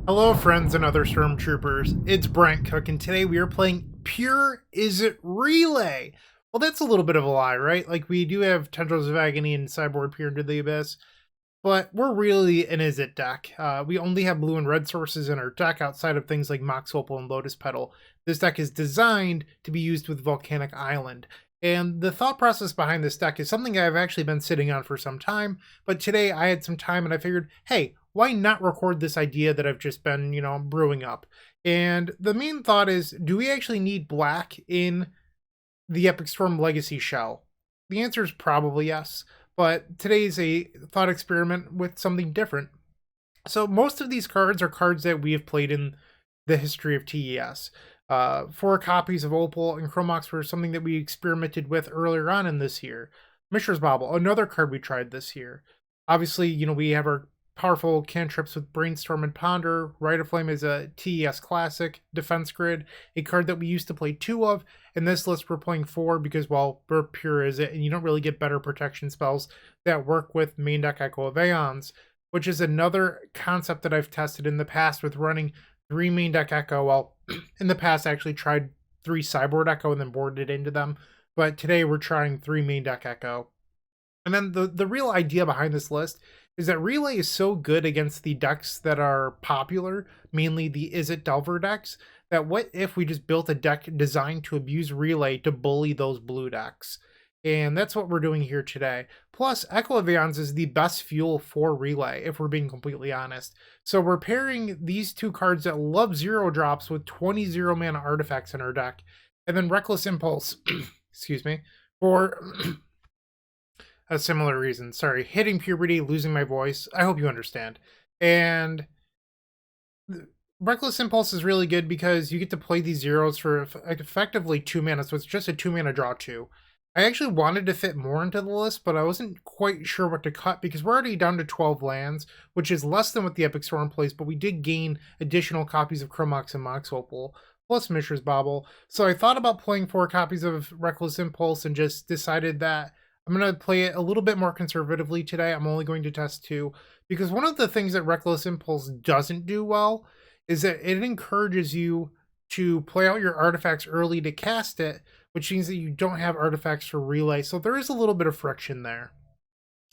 Hello friends and other stormtroopers, it's Bryant Cook and today we are playing pure Izzet Relay. Well, that's a little bit of a lie, right? Like, we do have Tendrils of Agony and Cyborg Peer into the Abyss, but we're really an Izzet deck. We only have blue and red sources in our deck outside of things like Mox Opal and Lotus Petal. This deck is designed to be used with Volcanic Island. And the thought process behind this deck is something I've actually been sitting on for some time, but today I had some time and I figured, hey, why not record this idea that I've just been, brewing up? And the main thought is, do we actually need black in the Epic Storm Legacy shell? The answer is probably yes, but today's a thought experiment with something different. So most of these cards are cards that we have played in the history of TES. 4 copies of Opal and Chromox were something that we experimented with earlier on in this year. Mishra's Bauble, another card we tried this year. Obviously, we have our powerful cantrips with Brainstorm and Ponder. Rite of Flame is a TES classic. Defense Grid, a card that we used to play 2 of. In this list, we're playing 4 because, well, we're pure Izzet, and you don't really get better protection spells that work with main deck Echo of Aeons, which is another concept that I've tested in the past with running 3 main deck Echo. Well, in the past, I actually tried 3 Cyborg Echo and then boarded into them. But today we're trying 3 main deck Echo. And then the real idea behind this list is that Relay is so good against the decks that are popular, mainly the Izzet Delver decks, that what if we just built a deck designed to abuse Relay to bully those blue decks? And that's what we're doing here today. Plus, Echo of Eons is the best fuel for Relay, if we're being completely honest. So we're pairing these 2 cards that love 0 drops with 20 0-mana artifacts in our deck. And then Reckless Impulse, excuse me, for a similar reason. Sorry, hitting puberty, losing my voice. I hope you understand. And Reckless Impulse is really good because you get to play these zeros for effectively 2 mana, so it's just a 2-mana draw 2. I actually wanted to fit more into the list, but I wasn't quite sure what to cut because we're already down to 12 lands, which is less than what the Epic Storm plays, but we did gain additional copies of Chromox and Mox Opal, plus Mishra's Bauble. So I thought about playing 4 copies of Reckless Impulse and just decided that I'm going to play it a little bit more conservatively today. I'm only going to test 2, because one of the things that Reckless Impulse doesn't do well is that it encourages you to play out your artifacts early to cast it, which means that you don't have artifacts for Relay, so there is a little bit of friction there.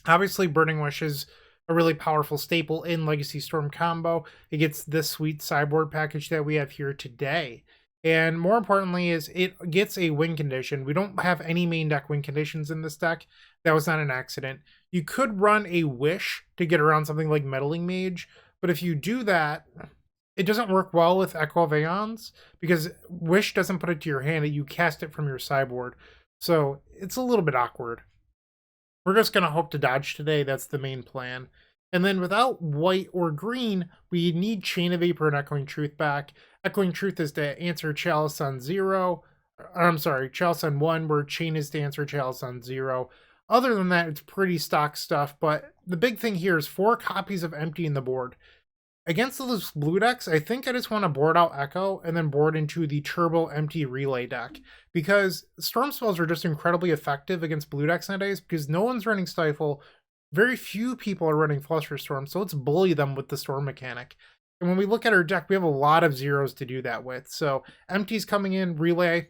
Obviously, Burning Wish is a really powerful staple in Legacy Storm combo. It gets this sweet sideboard package that we have here today. And more importantly is it gets a win condition. We don't have any main deck win conditions in this deck. That was not an accident. You could run a Wish to get around something like Meddling Mage, but if you do that, it doesn't work well with Echo of Aeons because Wish doesn't put it to your hand, you cast it from your sideboard. So it's a little bit awkward. We're just going to hope to dodge today. That's the main plan. And then without white or green, we need Chain of Vapor and Echoing Truth back. Echoing Truth is to answer Chalice on 0. I'm sorry, Chalice on 1, where Chain is to answer Chalice on 0. Other than that, it's pretty stock stuff, but the big thing here is 4 copies of Empty in the board. Against those blue decks, I think I just want to board out Echo and then board into the Turbo Empty Relay deck, because Storm spells are just incredibly effective against blue decks nowadays because no one's running Stifle. Very few people are running Flush for Storm, so let's bully them with the Storm mechanic. And when we look at our deck, we have a lot of zeros to do that with. So Empty's coming in, Relay,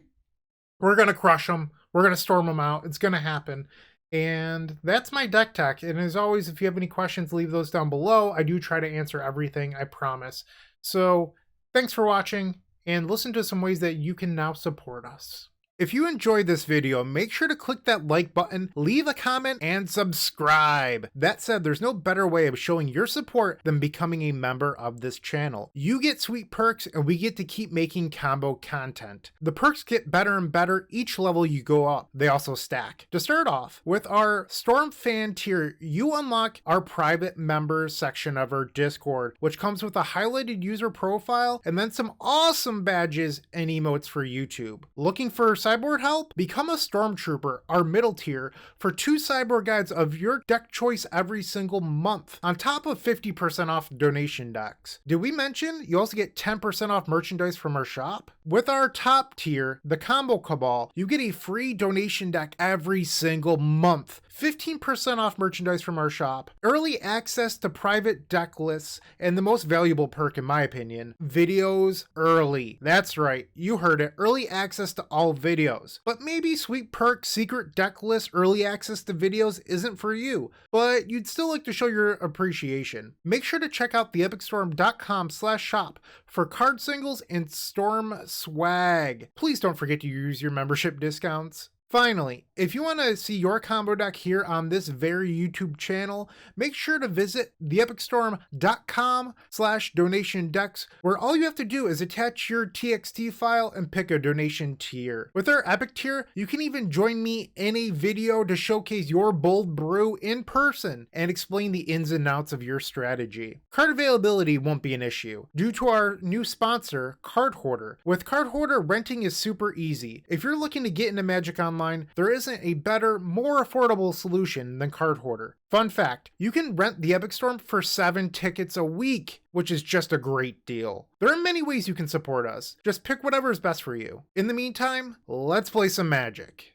we're going to crush them. We're going to storm them out. It's going to happen. And that's my deck tech. And as always, if you have any questions, leave those down below. I do try to answer everything, I promise. So thanks for watching, and listen to some ways that you can now support us. If you enjoyed this video, make sure to click that like button, leave a comment, and subscribe. That said, there's no better way of showing your support than becoming a member of this channel. You get sweet perks, and we get to keep making combo content. The perks get better and better each level you go up. They also stack. To start off, with our Storm Fan tier, you unlock our private members section of our Discord, which comes with a highlighted user profile and then some awesome badges and emotes for YouTube. Looking for sideboard help? Become a Stormtrooper, our middle tier, for 2 sideboard guides of your deck choice every single month, on top of 50% off donation decks. Did we mention you also get 10% off merchandise from our shop? With our top tier, the Combo Cabal, you get a free donation deck every single month, 15% off merchandise from our shop, early access to private deck lists, and the most valuable perk in my opinion, videos early. That's right, you heard it, early access to all videos. But maybe sweet perk, secret deck list, early access to videos isn't for you, but you'd still like to show your appreciation. Make sure to check out theepicstorm.com/shop for card singles and Storm swag. Please don't forget to use your membership discounts. Finally, if you want to see your combo deck here on this very YouTube channel, make sure to visit theepicstorm.com/donation decks, where all you have to do is attach your TXT file and pick a donation tier. With our Epic tier, you can even join me in a video to showcase your bold brew in person and explain the ins and outs of your strategy. Card availability won't be an issue due to our new sponsor, Card Hoarder. With Card Hoarder, renting is super easy. If you're looking to get into Magic Online, there isn't a better, more affordable solution than Card Hoarder. Fun fact, you can rent the Epic Storm for 7 tickets a week, which is just a great deal. There are many ways you can support us. Just pick whatever is best for you. In the meantime, let's play some Magic.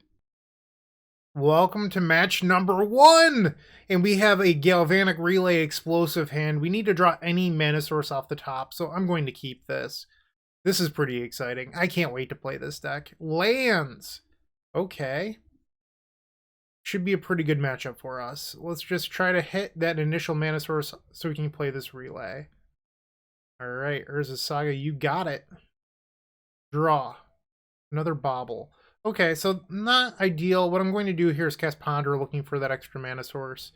Welcome to match number 1! And we have a Galvanic Relay explosive hand. We need to draw any mana source off the top, so I'm going to keep this. This is pretty exciting. I can't wait to play this deck. Lands! Okay. Should be a pretty good matchup for us. Let's just try to hit that initial mana source so we can play this relay. Alright, Urza's Saga, you got it. Draw. Another bobble. Okay, so not ideal. What I'm going to do here is cast Ponder, looking for that extra mana source.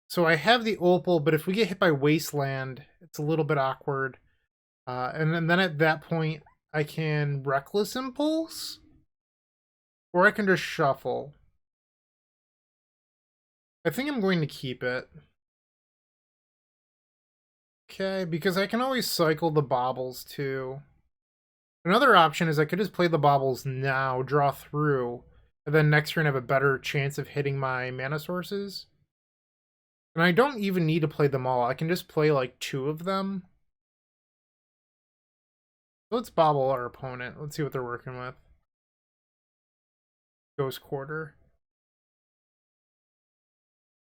So I have the Opal, but if we get hit by Wasteland, it's a little bit awkward. And then at that point, I can Reckless Impulse? Or I can just shuffle. I think I'm going to keep it. Okay, because I can always cycle the baubles too. Another option is I could just play the baubles now, draw through, and then next turn have a better chance of hitting my mana sources. And I don't even need to play them all. I can just play like 2 of them. Let's bobble our opponent. Let's see what they're working with. Ghost Quarter.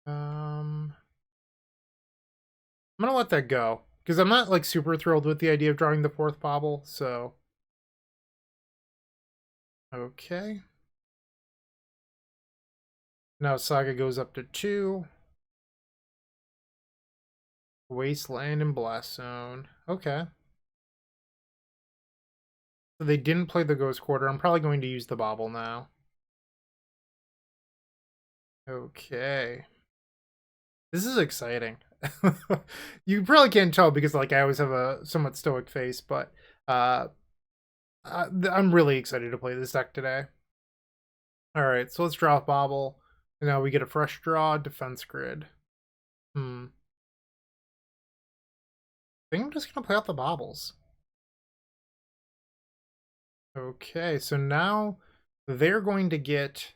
I'm gonna let that go because I'm not like super thrilled with the idea of drawing the 4th bobble, so okay. Now Saga goes up to 2. Wasteland and Blast Zone. Okay. So they didn't play the Ghost Quarter. I'm probably going to use the bobble now. Okay. This is exciting. You probably can't tell because like I always have a somewhat stoic face, but I'm really excited to play this deck today. Alright, so let's draw a bobble. And now we get a fresh draw, defense grid. I think I'm just gonna play out the baubles. Okay, so now they're going to get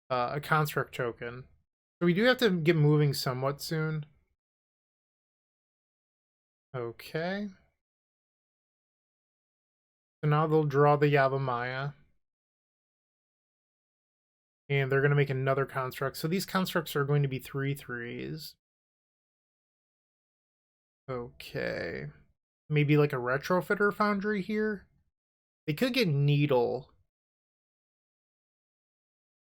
a construct token. So we do have to get moving somewhat soon. Okay. So now they'll draw the Yavimaya. And they're going to make another construct. So these constructs are going to be 3/3s. Okay. Maybe like a Retrofitter Foundry here. They could get Needle.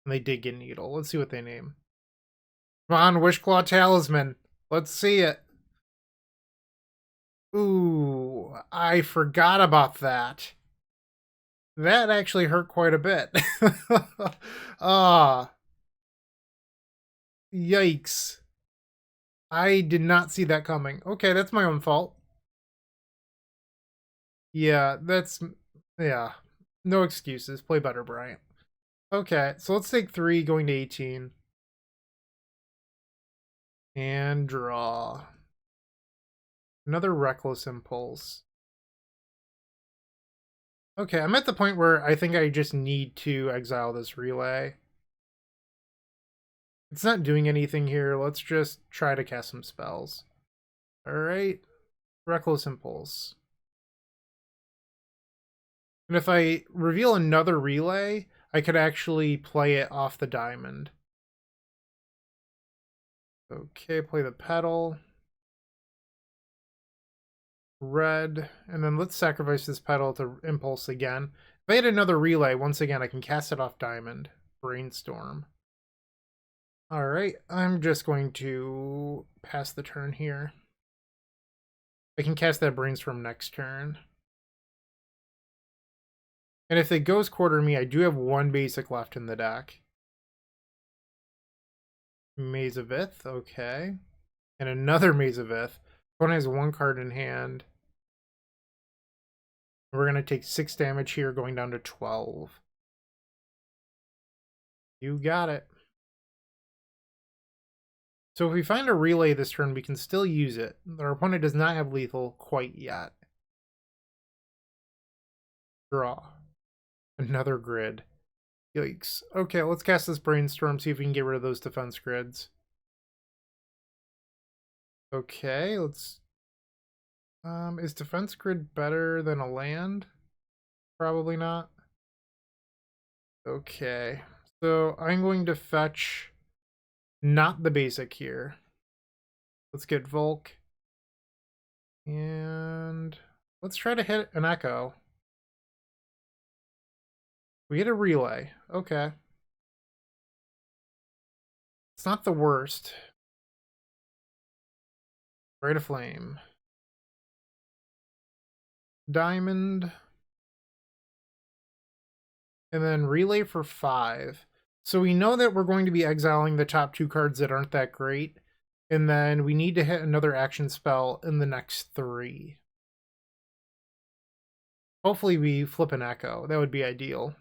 And they did get Needle. Let's see what they name. Come on, Wishclaw Talisman. Let's see it. Ooh, I forgot about that. That actually hurt quite a bit. Ah. Yikes. I did not see that coming. Okay, that's my own fault. Yeah, yeah. No excuses. Play better, Bryant. Okay, so let's take 3 going to 18. And draw. Another Reckless Impulse. Okay, I'm at the point where I think I just need to exile this relay. It's not doing anything here. Let's just try to cast some spells. Alright. Reckless Impulse. And if I reveal another relay, I could actually play it off the diamond. Okay, play the petal. Red. And then let's sacrifice this petal to impulse again. If I had another relay, once again, I can cast it off diamond. Brainstorm. Alright, I'm just going to pass the turn here. I can cast that Brainstorm next turn. And if it goes quarter me, I do have one basic left in the deck. Maze of Ith, okay. And another Maze of Ith. Opponent has one card in hand. We're going to take 6 damage here, going down to 12. You got it. So if we find a relay this turn, we can still use it. Our opponent does not have lethal quite yet. Draw. Another grid. Yikes. Okay, let's cast this Brainstorm, see if we can get rid of those defense grids. Okay, let's... is defense grid better than a land? Probably not. Okay, so I'm going to fetch not the basic here. Let's get Volk. And let's try to hit an Echo. We get a relay. Okay. It's not the worst. Rite of Flame. Diamond. And then relay for 5. So we know that we're going to be exiling the top 2 cards that aren't that great. And then we need to hit another action spell in the next 3. Hopefully we flip an Echo. That would be ideal.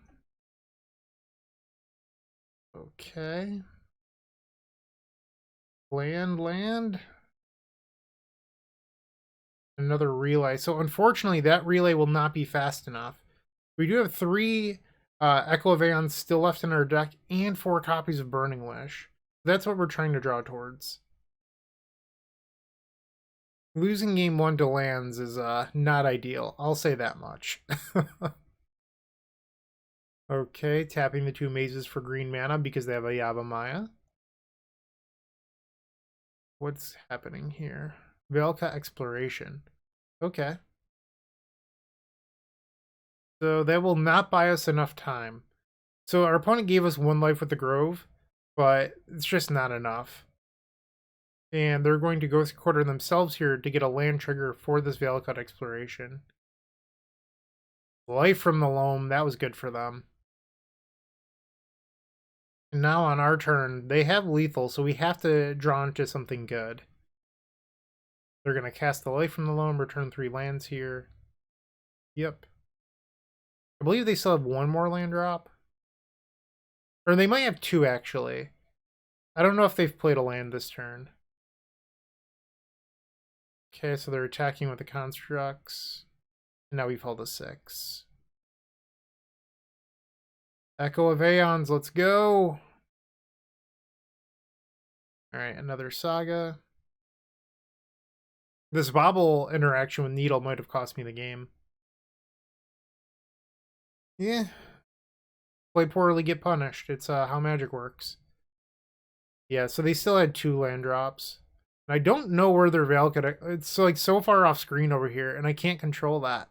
Okay. Land. Another relay. So unfortunately, that relay will not be fast enough. We do have 3 Echo of Aeons still left in our deck and 4 copies of Burning Wish. That's what we're trying to draw towards. Losing game 1 to lands is not ideal. I'll say that much. Okay, tapping the 2 mazes for green mana because they have a Yavimaya. What's happening here? Velka Exploration. Okay. So that will not buy us enough time. So our opponent gave us 1 life with the Grove, but it's just not enough. And they're going to Ghost Quarter themselves here to get a land trigger for this Velka Exploration. Life from the Loam, that was good for them. And now on our turn, they have lethal, so we have to draw into something good. They're going to cast the Life from the Loam, return 3 lands here. Yep. I believe they still have 1 more land drop. Or they might have 2, actually. I don't know if they've played a land this turn. Okay, so they're attacking with the constructs. And now we've held a 6. Echo of Aeons, let's go! Alright, another Saga. This Bobble interaction with Needle might have cost me the game. Yeah. Play poorly, get punished. It's how Magic works. Yeah, so they still had 2 land drops. And I don't know where their Velka... It's like so far off screen over here, and I can't control that.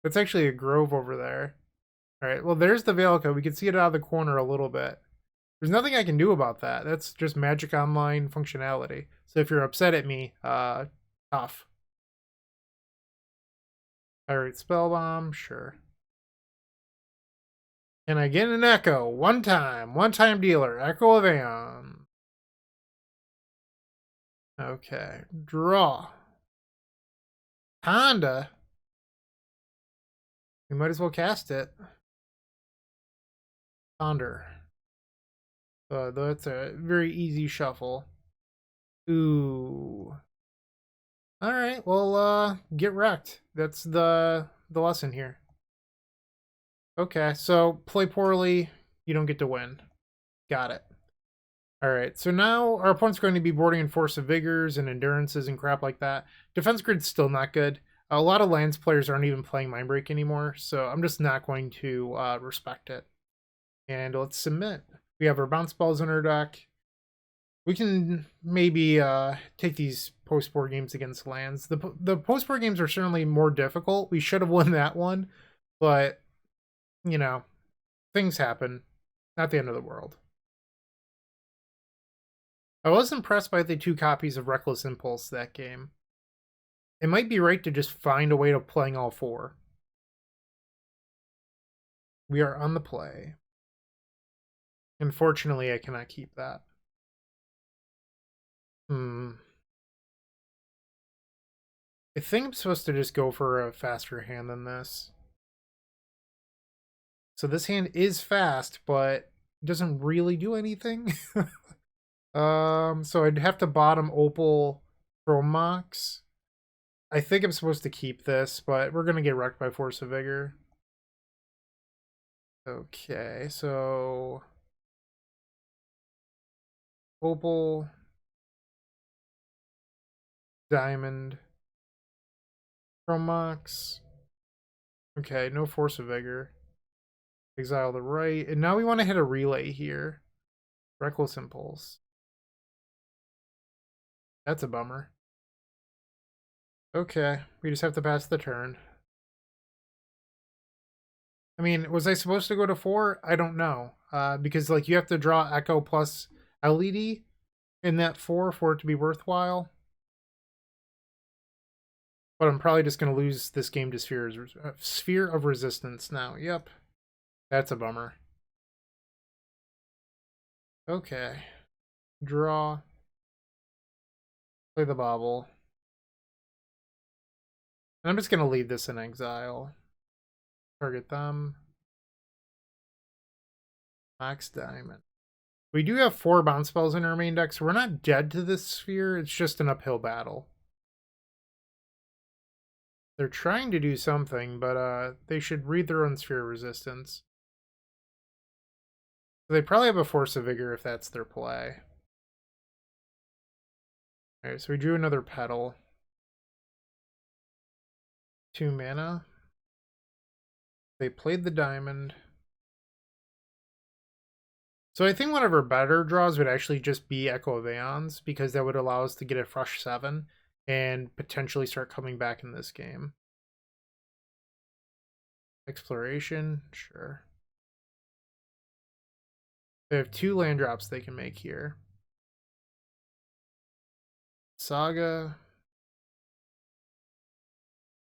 That's actually a Grove over there. Alright, well there's the Velka. We can see it out of the corner a little bit. There's nothing I can do about that. That's just Magic Online functionality. So if you're upset at me, tough. Alright, Spell Bomb, sure. Can I get an Echo? One time dealer. Echo of Aeon. Okay, draw. Honda. We might as well cast it. Thunder. That's a very easy shuffle. Ooh. Alright, well, get wrecked. That's the lesson here. Okay, so play poorly, you don't get to win. Got it. Alright, so now our opponent's going to be boarding in Force of Vigors and Endurances and crap like that. Defense grid's still not good. A lot of lands players aren't even playing Mindbreak anymore, so I'm just not going to respect it. And let's submit. We have our bounce balls in our deck. We can maybe take these post-board games against lands. The post-board games are certainly more difficult. We should have won that one, but, you know, things happen. Not the end of the world. I was impressed by the 2 copies of Reckless Impulse that game. It might be right to just find a way of playing all 4. We are on the play. Unfortunately, I cannot keep that. I think I'm supposed to just go for a faster hand than this. So this hand is fast, but doesn't really do anything. So I'd have to bottom Opal Chromox. I think I'm supposed to keep this, but we're gonna get wrecked by Force of Vigor. Okay, so Opal, Diamond, Chromox. Okay, no Force of Vigor. Exile the right, and now we want to hit a relay here. Reckless Impulse. That's a bummer. Okay, we just have to pass the turn. I mean, was I supposed to go to 4? I don't know. Because, like, you have to draw Echo plus LED in that 4 for it to be worthwhile. But I'm probably just going to lose this game to Sphere of Resistance now. Yep. That's a bummer. Okay. Draw. Play the bobble. And I'm just going to leave this in exile. Target them. Max Diamond. We do have 4 bounce spells in our main deck, so we're not dead to this sphere. It's just an uphill battle. They're trying to do something, but they should read their own Sphere of Resistance. They probably have a Force of Vigor if that's their play. Alright, so we drew another Petal. 2 mana. They played the Diamond. So I think one of our better draws would actually just be Echo of Aeons, because that would allow us to get a fresh 7 and potentially start coming back in this game. Exploration, sure. They have 2 land drops they can make here. Saga.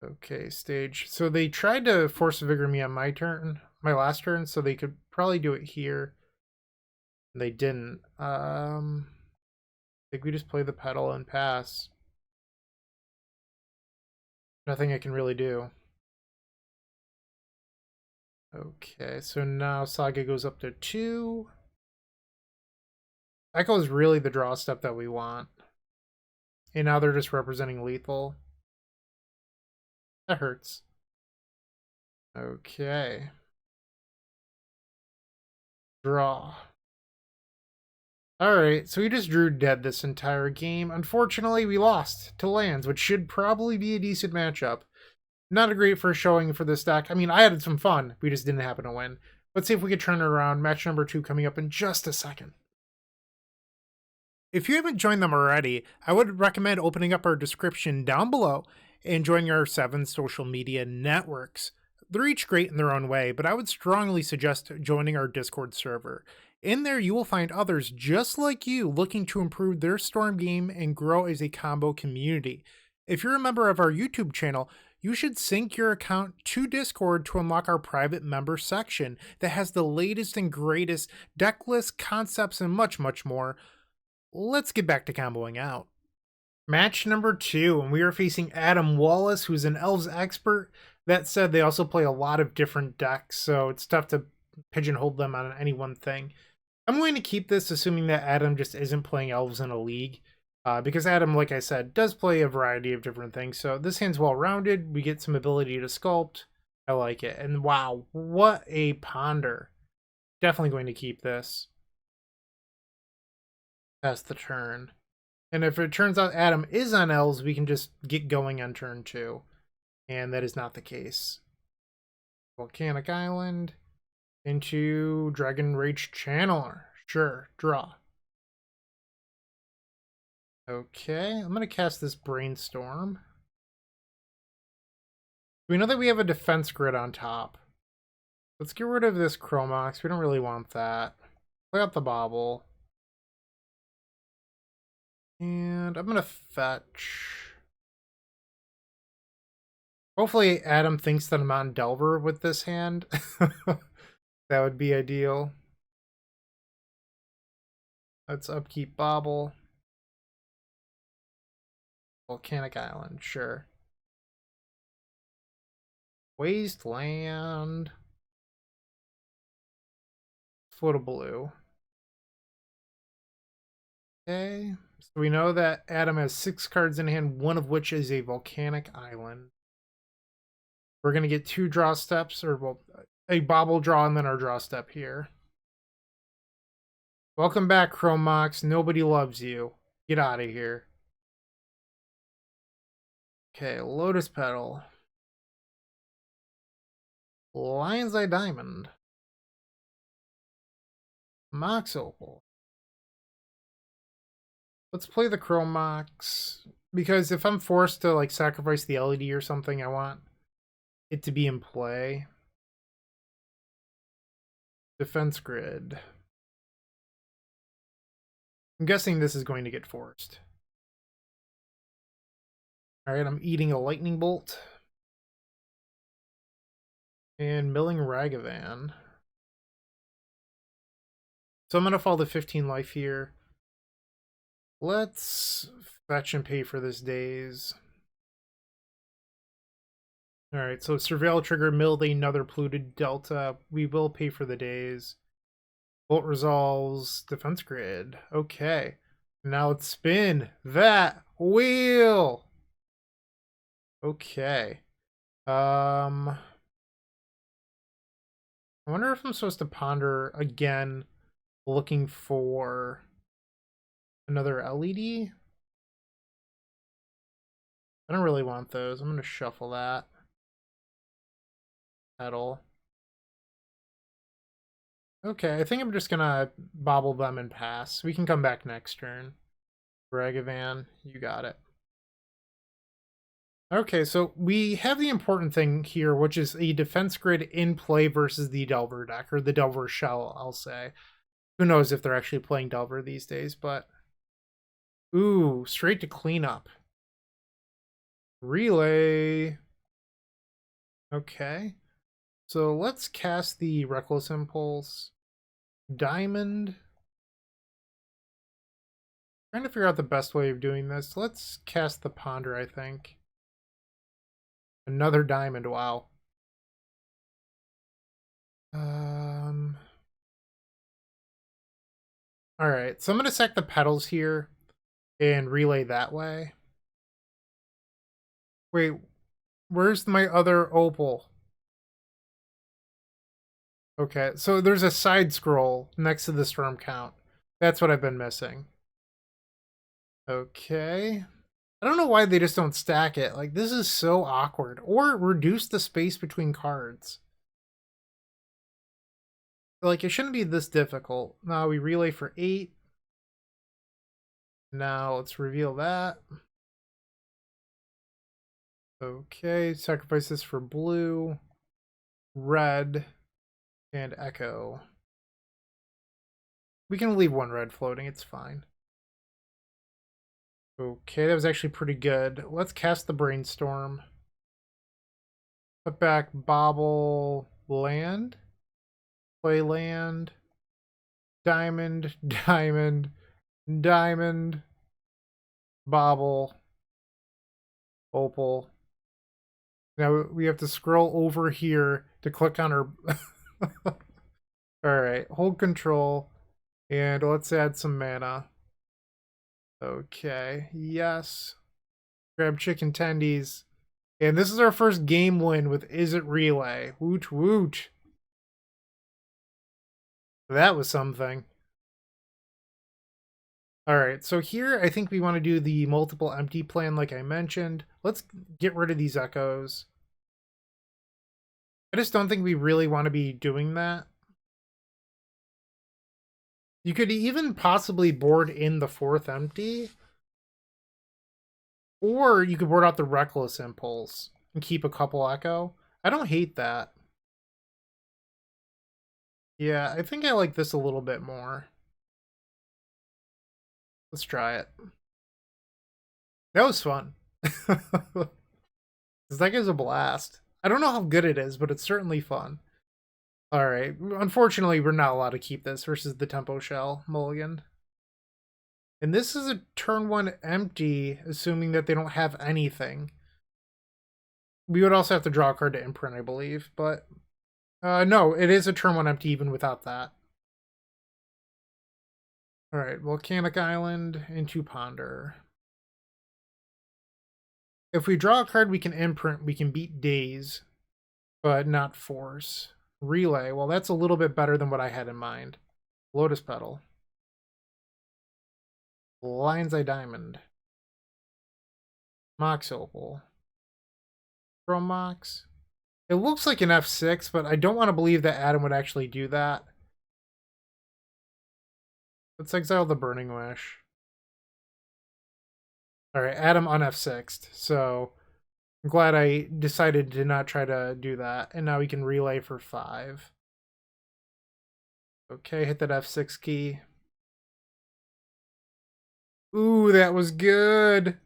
Okay, stage. So they tried to Force Vigor me on my last turn, so they could probably do it here. They didn't. I think we just play the Petal and pass. Nothing I can really do. Okay, so now Saga goes up to 2. Echo is really the draw step that we want. And now they're just representing lethal. That hurts. Okay. Draw. Alright, so we just drew dead this entire game. Unfortunately, we lost to lands, which should probably be a decent matchup. Not a great first showing for this deck. I mean, I had some fun. We just didn't happen to win. Let's see if we can turn it around. Match number 2 coming up in just a second. If you haven't joined them already, I would recommend opening up our description down below and joining our 7 social media networks. They're each great in their own way, but I would strongly suggest joining our Discord server. In there, you will find others just like you looking to improve their Storm game and grow as a combo community. If you're a member of our YouTube channel, you should sync your account to Discord to unlock our private member section that has the latest and greatest deck lists, concepts, and much, much more. Let's get back to comboing out. Match number 2, and we are facing Adam Wallace, who's an Elves expert. That said, they also play a lot of different decks, so it's tough to pigeonhole them on any one thing. I'm going to keep this, assuming that Adam just isn't playing Elves in a league. Because Adam, like I said, does play a variety of different things. So this hand's well-rounded. We get some ability to sculpt. I like it. And wow, what a ponder. Definitely going to keep this. That's the turn. And if it turns out Adam is on L's, we can just get going on turn 2. And that is not the case. Volcanic Island into Dragon Rage Channeler. Sure, draw. Okay, I'm going to cast this Brainstorm. We know that we have a defense grid on top. Let's get rid of this Chromox. We don't really want that. Play out the Bobble. And I'm going to fetch. Hopefully Adam thinks that I'm on Delver with this hand. That would be ideal. Let's upkeep Bobble. Volcanic Island, sure. Wasteland. Float a blue. Okay. So we know that Adam has 6 cards in hand, one of which is a Volcanic Island. We're going to get 2 draw steps, or well, a Bobble draw and then our draw step here. Welcome back, Chromox. Nobody loves you. Get out of here. Okay, Lotus Petal. Lion's Eye Diamond. Mox Opal. Let's play the Chromox, because if I'm forced to like sacrifice the LED or something, I want it to be in play. Defense grid. I'm guessing this is going to get forced. Alright, I'm eating a lightning bolt. And milling Ragavan. So I'm going to fall to 15 life here. Let's fetch and pay for this daze. Alright, so Surveil trigger, milled another polluted delta. We will pay for the daze. Bolt resolves, defense grid. Okay. Now let's spin that wheel. Okay. I wonder if I'm supposed to ponder again, looking for another LED. I don't really want those. I'm going to shuffle that. Petal. Okay, I think I'm just going to bobble them and pass. We can come back next turn. Ragavan, you got it. Okay, so we have the important thing here, which is a defense grid in play versus the Delver deck, or the Delver shell, I'll say. Who knows if they're actually playing Delver these days, but... Ooh, straight to cleanup. Relay. Okay. So let's cast the Reckless Impulse. Diamond. Trying to figure out the best way of doing this. Let's cast the Ponder, I think. Another diamond, wow. Alright, so I'm going to sack the petals here and relay that way. Wait, where's my other opal? Okay, so there's a side scroll next to the storm count. That's what I've been missing. Okay. I don't know why they just don't stack it. Like, this is so awkward. Or reduce the space between cards. Like, it shouldn't be this difficult. Now we relay for 8. Now let's reveal that. Okay, sacrifice this for blue, red, and echo. We can leave 1 red floating, it's fine. Okay, that was actually pretty good. Let's cast the Brainstorm. Put back Bobble land. Play land. Diamond, diamond, diamond. Bobble. Opal. Now we have to scroll over here to click on our... Alright, hold control. And let's add some mana. Okay, yes. Grab chicken tendies. And this is our first game win with Izzet Relay. Woot woot. That was something. Alright, so here I think we want to do the multiple empty plan like I mentioned. Let's get rid of these echoes. I just don't think we really want to be doing that. You could even possibly board in the fourth empty. Or you could board out the Reckless Impulse and keep a couple echo. I don't hate that. Yeah, I think I like this a little bit more. Let's try it. That was fun. This deck is a blast. I don't know how good it is, but it's certainly fun. Alright, unfortunately we're not allowed to keep this versus the Tempo Shell mulligan. And this is a turn 1 empty, assuming that they don't have anything. We would also have to draw a card to imprint, I believe, but... no, it is a turn 1 empty even without that. Alright, Volcanic Island into Ponder. If we draw a card we can imprint, we can beat Daze, but not Force. Relay, well that's a little bit better than what I had in mind. Lotus Petal. Lion's Eye Diamond. Mox Opal. Chrome Mox. It looks like an F6, but I don't want to believe that Adam would actually do that. Let's exile the Burning Wish. Alright, Adam on F6'd, so I'm glad I decided to not try to do that. And now we can relay for 5. Okay, hit that F6 key. Ooh, that was good!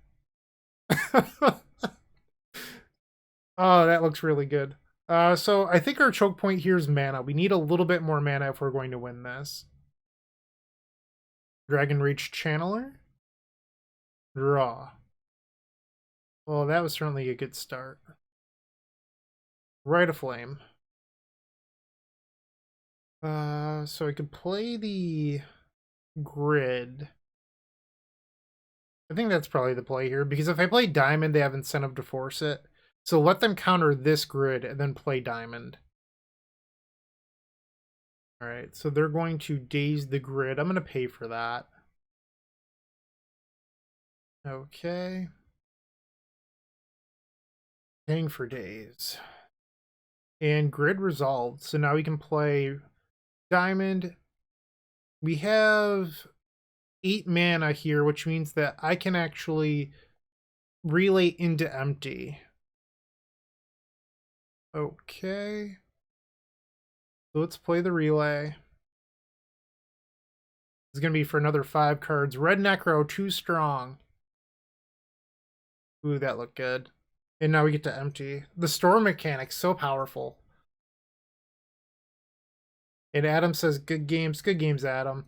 Oh, that looks really good. So I think our choke point here is mana. We need a little bit more mana if we're going to win this. Dragon Reach Channeler. Draw. Well, that was certainly a good start. Rite of Flame. So I could play the Grid. I think that's probably the play here, because if I play Diamond, they have incentive to force it. So let them counter this Grid and then play Diamond. Alright, so they're going to Daze the Grid. I'm going to pay for that. Okay. Paying for Daze. And Grid resolved. So now we can play Diamond. We have 8 mana here, which means that I can actually relay into empty. Okay. So let's play the relay. It's going to be for another 5 cards. Red Necro, too strong. Ooh, that looked good. And now we get to empty. The storm mechanic, so powerful. And Adam says, good games, Adam.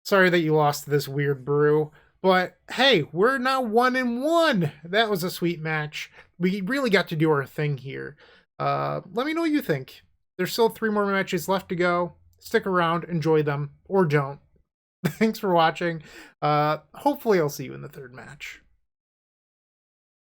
Sorry that you lost to this weird brew. But hey, we're now 1-1. That was a sweet match. We really got to do our thing here. Let me know what you think. There's still 3 more matches left to go. Stick around, enjoy them, or don't. Thanks for watching. Hopefully I'll see you in the 3rd match.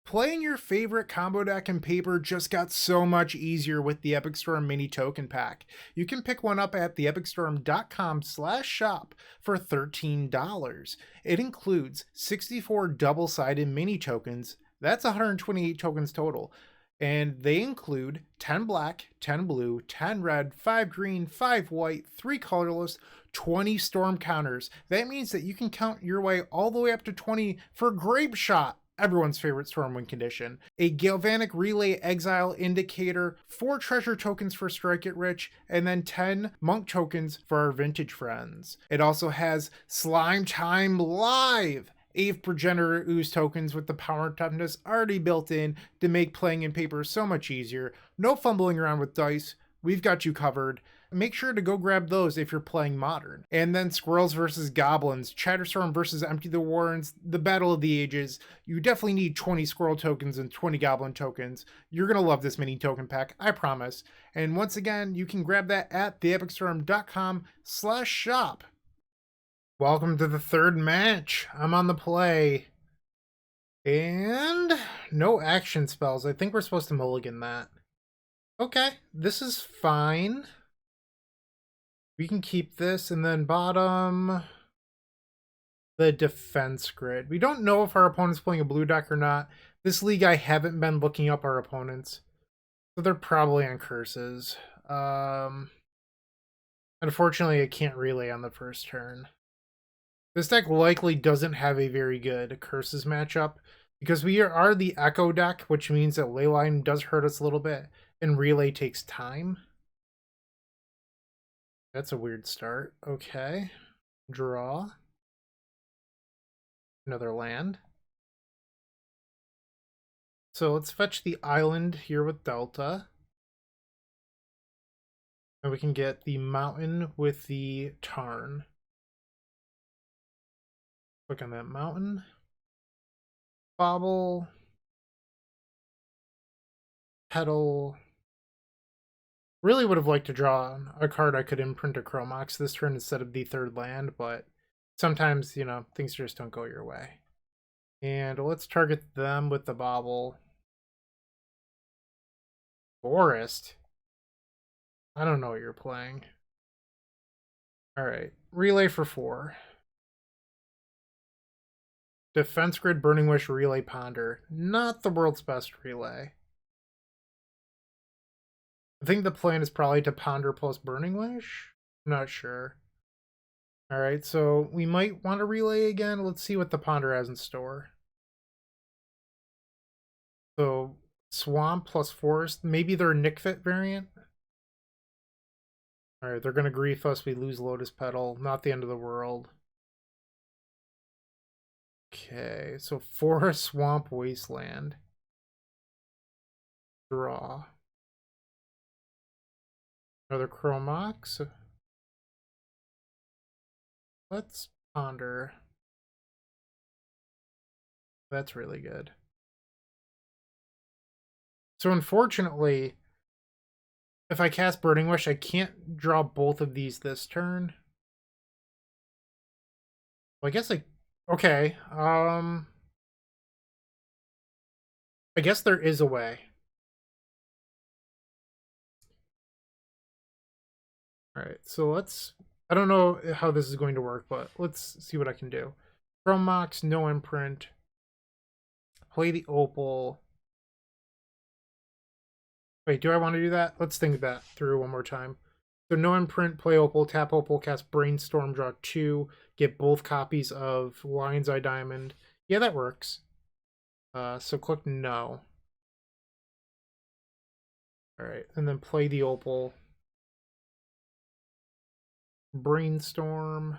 Playing your favorite combo deck in Paper just got so much easier with the Epic Storm Mini Token Pack. You can pick one up at theepicstorm.com/shop for $13. It includes 64 double-sided mini tokens. That's 128 tokens total. And they include 10 black, 10 blue, 10 red, 5 green, 5 white, 3 colorless, 20 storm counters. That means that you can count your way all the way up to 20 for Grape Shot, everyone's favorite Stormwind condition, a Galvanic Relay Exile Indicator, 4 treasure tokens for Strike It Rich, and then 10 monk tokens for our vintage friends. It also has Slime Time Live, Ave Progenitor Ooze tokens with the power and toughness already built in to make playing in Paper so much easier. No fumbling around with dice, we've got you covered. Make sure to go grab those if you're playing Modern. And then Squirrels versus Goblins, Chatterstorm versus Empty the Warrens, the Battle of the Ages. You definitely need 20 Squirrel tokens and 20 Goblin tokens. You're going to love this mini token pack, I promise. And once again, you can grab that at theepicstorm.com/shop. Welcome to the third match. I'm on the play. And no action spells. I think we're supposed to mulligan that. Okay, this is fine. We can keep this, and then bottom the defense grid. We don't know if our opponent's playing a blue deck or not. This league, I haven't been looking up our opponents. So they're probably on curses. Unfortunately, I can't relay on the first turn. This deck likely doesn't have a very good curses matchup because we are the Echo deck, which means that Leyline does hurt us a little bit, and Relay takes time. That's a weird start. Okay. Draw. Another land. So let's fetch the island here with Delta. And we can get the mountain with the Tarn. Click on that mountain. Bobble. Petal. Really would have liked to draw a card I could imprint a Chromox this turn instead of the third land, but sometimes, you know, things just don't go your way. And let's target them with the Bobble. Forest? I don't know what you're playing. Alright, Relay for 4. Defense Grid, Burning Wish, Relay, Ponder. Not the world's best Relay. I think the plan is probably to Ponder plus Burning Wish? I'm not sure. Alright, so we might want to Relay again. Let's see what the Ponder has in store. So, Swamp plus Forest. Maybe they're a Nickfit variant? Alright, they're going to grief us. We lose Lotus Petal. Not the end of the world. Okay, so Forest, Swamp, Wasteland. Draw. Another Chromox. Let's Ponder. That's really good. So unfortunately, if I cast Burning Wish, I can't draw both of these this turn. Well, I guess okay. I guess there is a way. Alright, so let's... I don't know how this is going to work, but let's see what I can do. Chromox, no imprint. Play the Opal. Wait, do I want to do that? Let's think that through one more time. So no imprint, play Opal, tap Opal, cast Brainstorm, draw 2, get both copies of Lion's Eye Diamond. Yeah, that works. So click no. Alright, and then play the Opal. Brainstorm.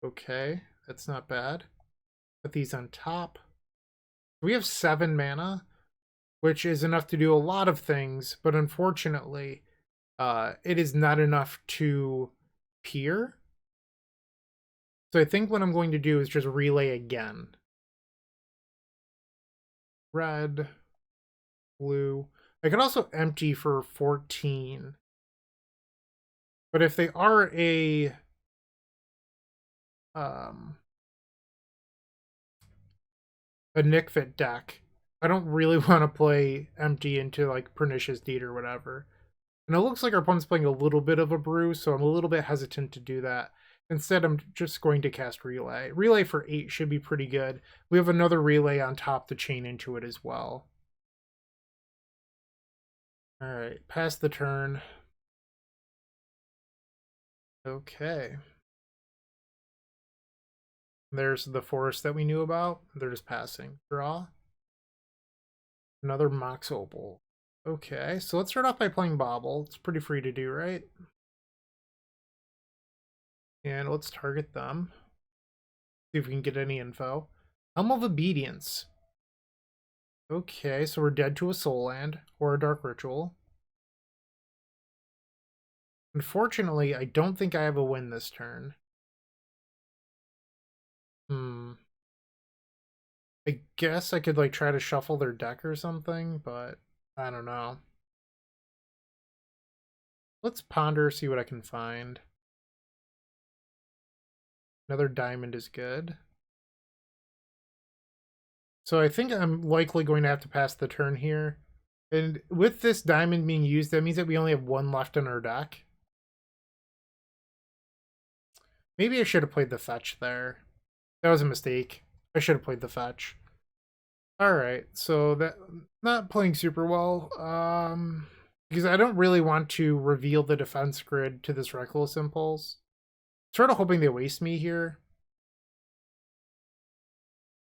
Okay, that's not bad. Put these on top. We have 7 mana, which is enough to do a lot of things, but unfortunately, it is not enough to peer. So I think what I'm going to do is just relay again. Red, blue. I could also empty for 14. But if they are a Nickfit deck, I don't really want to play empty into like Pernicious Deed or whatever. And it looks like our opponent's playing a little bit of a brew, so I'm a little bit hesitant to do that. Instead, I'm just going to cast Relay. Relay for 8 should be pretty good. We have another Relay on top to chain into it as well. Alright, pass the turn. Okay. There's the forest that we knew about. They're just passing. Draw. Another Mox Opal. Okay, so let's start off by playing Bobble. It's pretty free to do, right? And let's target them. See if we can get any info. Helm of Obedience. Okay, so we're dead to a Soul Land or a Dark Ritual. Unfortunately, I don't think I have a win this turn. I guess I could like try to shuffle their deck or something, but I don't know. Let's ponder, see what I can find. Another diamond is good. So I think I'm likely going to have to pass the turn here. And with this diamond being used, that means that we only have one left in our deck. Maybe I should have played the fetch there. That was a mistake. I should have played the fetch. Alright, so that not playing super well. Because I don't really want to reveal the defense grid to this Reckless Impulse. Sort of hoping they waste me here.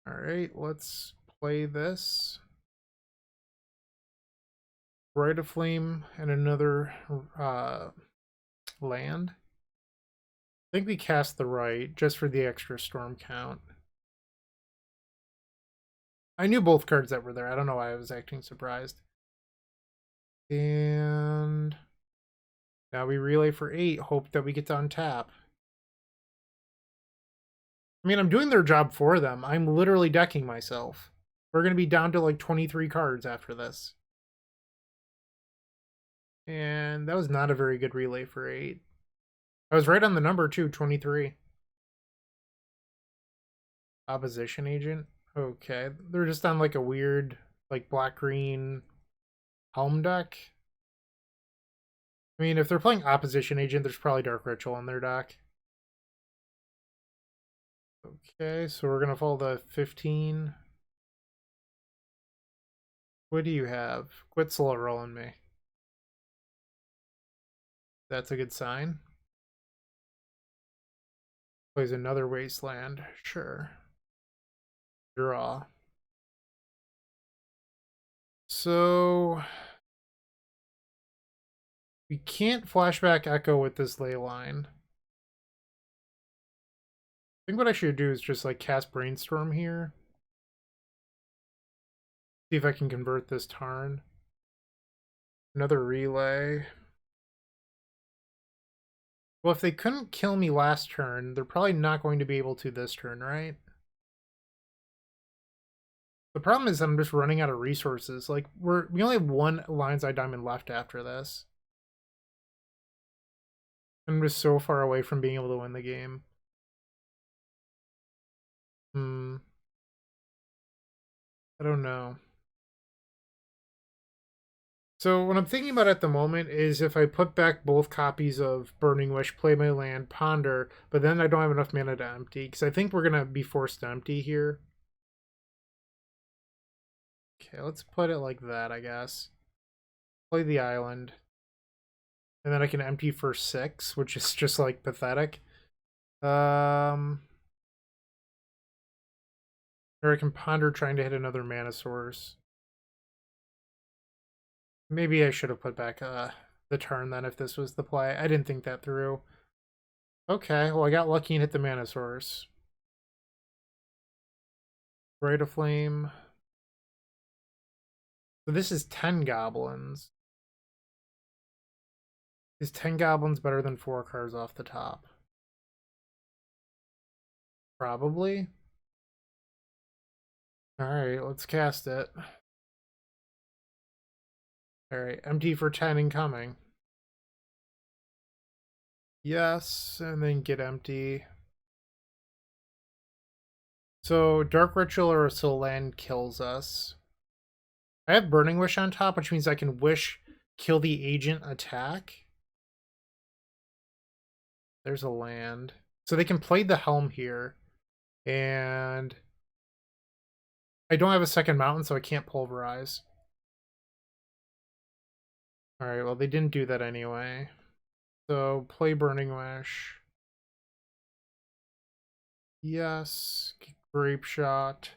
Alright, let's play this. Rite of Flame and another land. I think we cast the right just for the extra storm count. I knew both cards that were there. I don't know why I was acting surprised. And now we relay for 8. Hope that we get to untap. I mean, I'm doing their job for them. I'm literally decking myself. We're going to be down to like 23 cards after this. And that was not a very good relay for 8. I was right on the number too, 23. Opposition agent. Okay, they're just on like a weird, like black-green Helm deck. I mean, if they're playing opposition agent, there's probably Dark Ritual in their deck. Okay, so we're gonna follow the 15. What do you have? Quit slow rolling me. That's a good sign. Plays another Wasteland. Sure. Draw. So we can't flashback Echo with this ley line. I think what I should do is just like cast Brainstorm here. See if I can convert this Tarn. Another relay. Well, if they couldn't kill me last turn, they're probably not going to be able to this turn, right? The problem is I'm just running out of resources. Like, we only have one Lion's Eye Diamond left after this. I'm just so far away from being able to win the game. I don't know. So what I'm thinking about at the moment is if I put back both copies of Burning Wish, play my land, ponder, but then I don't have enough mana to empty, because I think we're going to be forced to empty here. Okay, let's put it like that, I guess. Play the island. And then I can empty for 6, which is just, like, pathetic. Or I can ponder trying to hit another mana source. Maybe I should have put back the turn then if this was the play. I didn't think that through. Okay, well I got lucky and hit the mana source. Rite of Flame. So this is 10 goblins. Is 10 goblins better than 4 cards off the top? Probably. Alright, let's cast it. Alright, empty for 10 incoming. Yes, and then get empty. So Dark Ritual or Soul Land kills us. I have Burning Wish on top, which means I can wish, kill the agent, attack. There's a land. So they can play the Helm here. And I don't have a second mountain, so I can't pulverize. Alright, well they didn't do that anyway. So play Burning Wish. Yes. Grape Shot.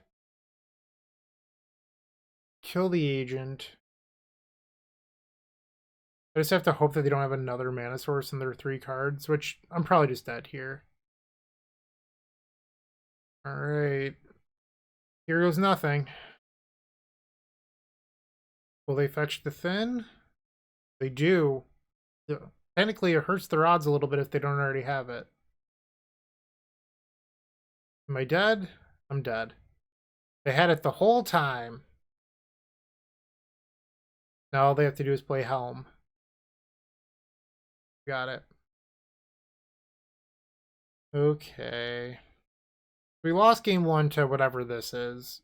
Kill the agent. I just have to hope that they don't have another mana source in their 3 cards, which I'm probably just dead here. Alright. Here goes nothing. Will they fetch the Thin? They do. Technically, it hurts their odds a little bit if they don't already have it. Am I dead? I'm dead. They had it the whole time. Now all they have to do is play Helm. Got it. Okay. We lost game 1 to whatever this is.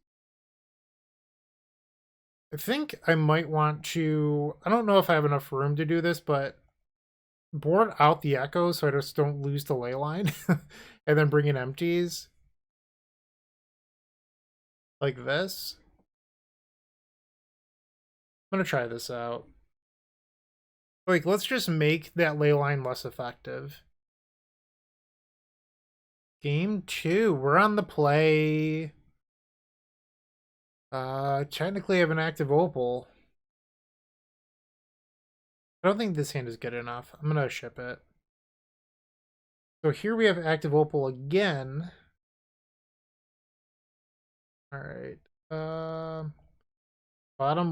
I think I might want to... I don't know if I have enough room to do this, but board out the echoes so I just don't lose the ley line. And then bring in empties. Like this. I'm going to try this out. Like, let's just make that ley line less effective. Game 2. We're on the play. Technically I have an active opal. I don't think this hand is good enough. I'm gonna ship it. So here we have active opal again. Alright. Bottom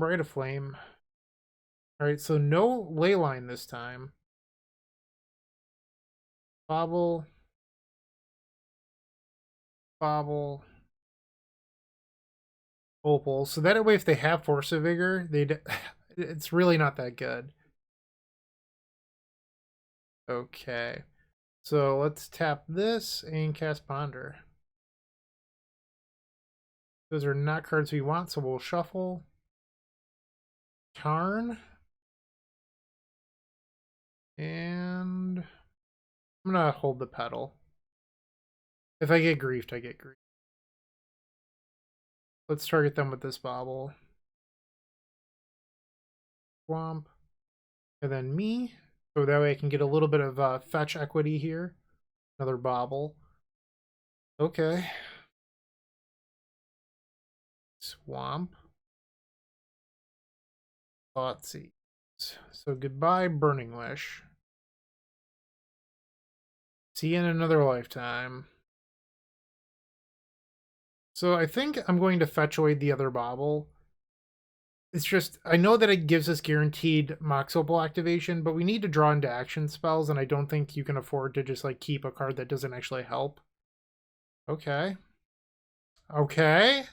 right of flame. Alright, so no ley line this time. Bobble. Bobble. Opal. So that way if they have Force of Vigor, it's really not that good. Okay. So let's tap this and cast Ponder. Those are not cards we want, so we'll shuffle. Tarn. And I'm gonna hold the pedal. If I get griefed, I get griefed. Let's target them with this bobble. Swamp. And then me. So that way I can get a little bit of fetch equity here. Another bobble. Okay. Swamp. Thoughtseize. So goodbye, Burning Wish. See you in another lifetime. So I think I'm going to fetch away the other bobble. It's just, I know that it gives us guaranteed Mox Opal activation, but we need to draw into action spells, and I don't think you can afford to just like keep a card that doesn't actually help. Okay. Okay.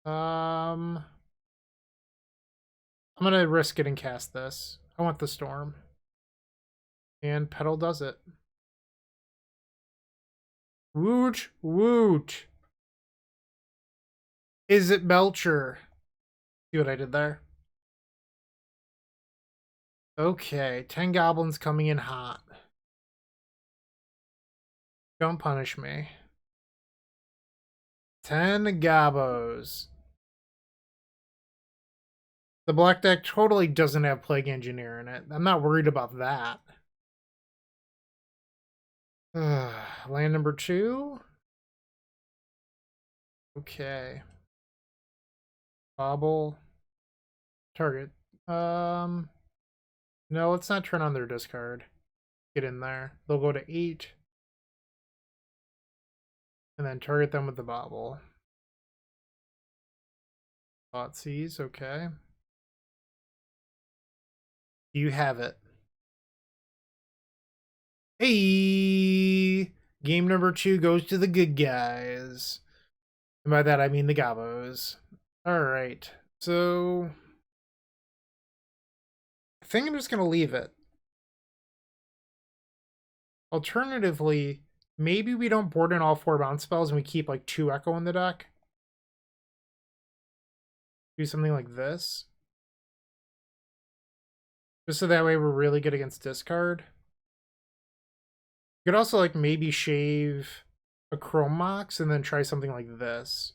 I'm gonna risk getting cast this. I want the storm. And Petal does it. Woot, woot. Izzet Belcher. See what I did there? Okay, 10 goblins coming in hot. Don't punish me. 10 gobos. The black deck totally doesn't have Plague Engineer in it. I'm not worried about that. Land number 2. Okay. Bobble. Target. No, let's not turn on their discard. Get in there. They'll go to 8. And then target them with the bobble. Thoughtseize, okay. You have it. Hey! Game number 2 goes to the good guys. And by that I mean the Gabos. Alright, so I think I'm just going to leave it. Alternatively, maybe we don't board in all 4 bounce spells and we keep like 2 Echo in the deck. Do something like this. Just so that way we're really good against discard. You could also like maybe shave a Chrome Mox and then try something like this.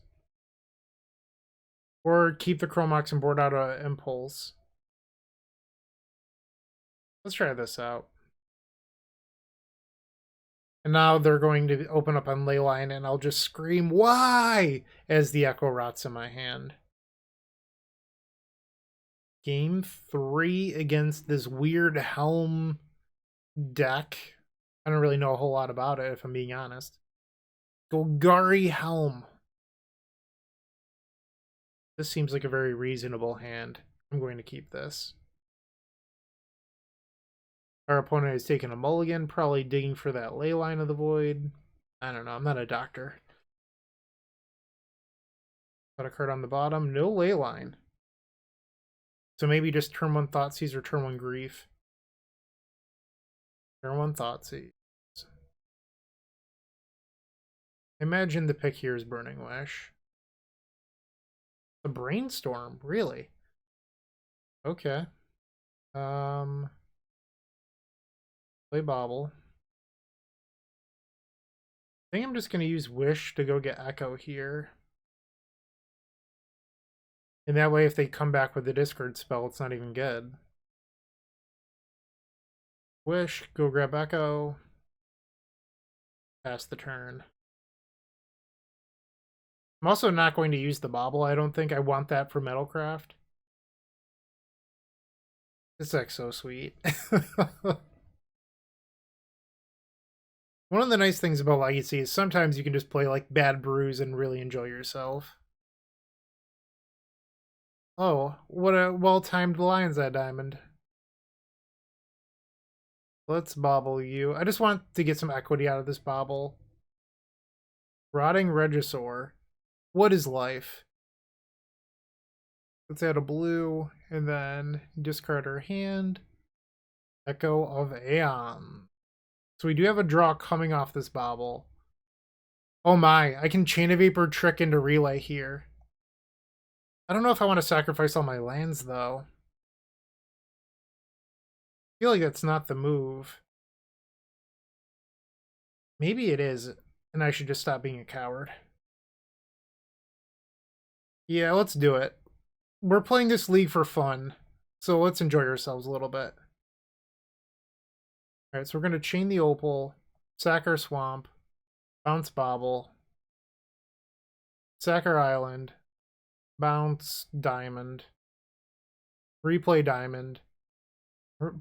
Or keep the Chrome Mox and board out a Impulse. Let's try this out. And now they're going to open up on Leyline, and I'll just scream, "Why?" as the Echo rots in my hand. Game 3 against this weird Helm deck. I don't really know a whole lot about it, if I'm being honest. Golgari Helm. This seems like a very reasonable hand. I'm going to keep this. Our opponent has taken a mulligan, probably digging for that Leyline of the Void. I don't know, I'm not a doctor. Got a card on the bottom, no Leyline. So maybe just turn 1 Thoughtseize or turn 1 Grief. Turn 1 Thoughtseize. Imagine the pick here is Burning Wish. The Brainstorm, really? Okay. Play Bobble. I think I'm just gonna use Wish to go get Echo here. And that way if they come back with the discard spell, it's not even good. Wish, go grab Echo. Pass the turn. I'm also not going to use the Bobble. I don't think I want that for Metalcraft. This deck's so sweet. One of the nice things about Legacy is sometimes you can just play like Bad Brews and really enjoy yourself. Oh, what a well-timed Lion's Eye Diamond. Let's bobble you. I just want to get some equity out of this bobble. Rotting Regisaur. What is life? Let's add a blue, and then discard our hand. Echo of Aeon. So we do have a draw coming off this bobble. Oh my, I can Chain of Vapor trick into Relay here. I don't know if I want to sacrifice all my lands, though. I feel like that's not the move. Maybe it is, and I should just stop being a coward. Yeah, let's do it. We're playing this league for fun, so let's enjoy ourselves a little bit. Alright, so we're going to chain the Opal, sack our Swamp, bounce Bobble, sack our Island, bounce Diamond, replay Diamond,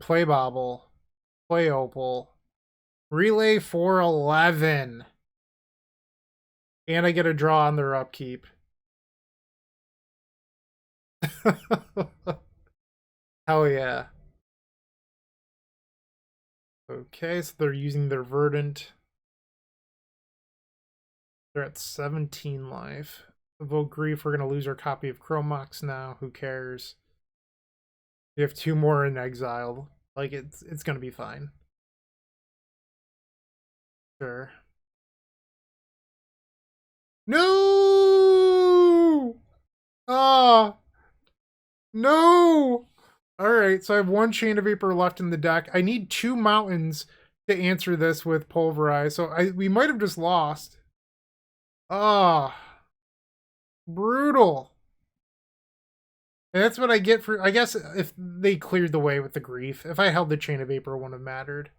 play Bobble, play Opal, relay for 11. And I get a draw on their upkeep. Hell yeah. Okay, so they're using their Verdant. They're at 17 life. Evoke Grief, we're going to lose our copy of Chromox now. Who cares? We have 2 more in exile. Like, it's going to be fine. Sure. No! Ah! No! Alright, so I have 1 Chain of Vapor left in the deck. I need 2 mountains to answer this with Pulverize, so we might have just lost. Ah. Brutal. And that's what I get for, I guess, if they cleared the way with the Grief. If I held the Chain of Vapor, it wouldn't have mattered.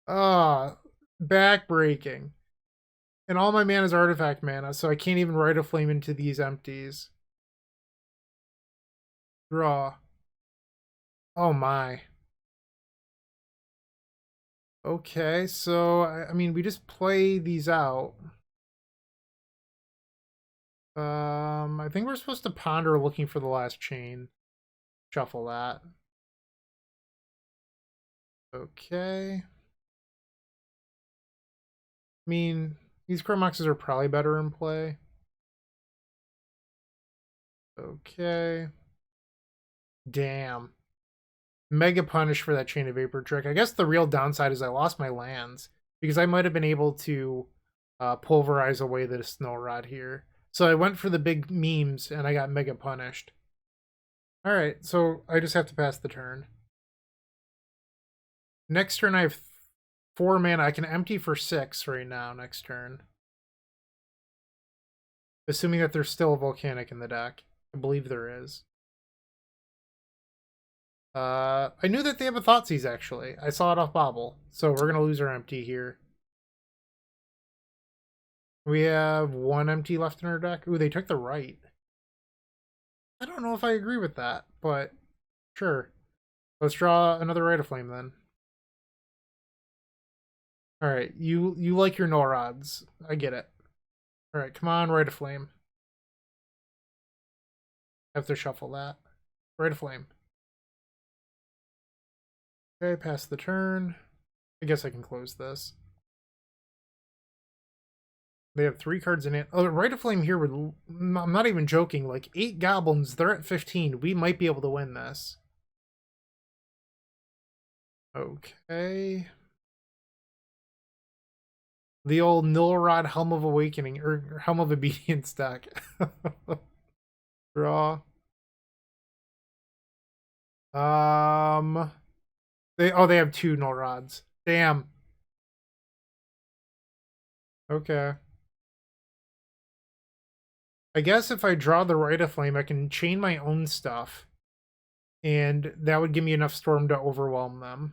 Ah. Backbreaking. And all my mana is artifact mana, so I can't even Rite of Flame into these empties. Draw. Oh my. Okay, so, I mean, we just play these out. I think we're supposed to ponder looking for the last chain. Shuffle that. Okay. I mean, these Chromoxes are probably better in play. Okay. Damn. Mega punish for that Chain of Vapor trick. I guess the real downside is I lost my lands, because I might have been able to pulverize away the Snow Rod here. So I went for the big memes, and I got mega punished. Alright, so I just have to pass the turn. Next turn I have 4 mana. I can empty for 6 right now next turn. Assuming that there's still a Volcanic in the deck. I believe there is. I knew that they have a Thoughtseize, actually. I saw it off Bobble. So we're going to lose our empty here. We have 1 empty left in our deck. Ooh, they took the right. I don't know if I agree with that, but sure. Let's draw another Rite of Flame then. Alright, you like your Norods. I get it. Alright, come on, Rite of Flame. Have to shuffle that. Rite of Flame. Okay, pass the turn. I guess I can close this. They have 3 cards in it. Oh, Rite of Flame here with, I'm not even joking, like 8 goblins, they're at 15. We might be able to win this. Okay. The old Nilrod Helm of Awakening, or Helm of Obedience deck. Draw. They have 2 Nilrods. Damn. Okay. I guess if I draw the Rite of Flame, I can chain my own stuff. And that would give me enough storm to overwhelm them.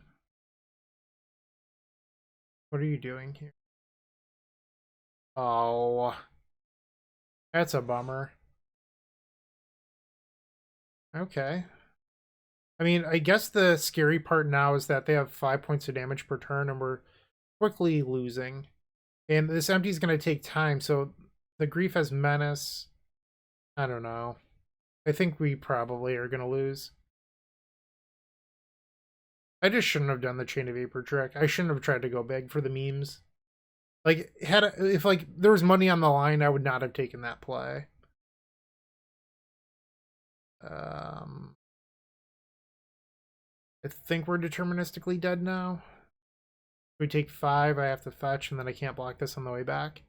What are you doing here? Oh. That's a bummer. Okay. I mean, I guess the scary part now is that they have 5 points of damage per turn, and we're quickly losing. And this empty is going to take time, so the Grief has Menace. I don't know. I think we probably are going to lose. I just shouldn't have done the Chain of Vapor trick. I shouldn't have tried to go big for the memes. Like, if like there was money on the line, I would not have taken that play. I think we're deterministically dead now. If we take 5, I have to fetch, and then I can't block this on the way back.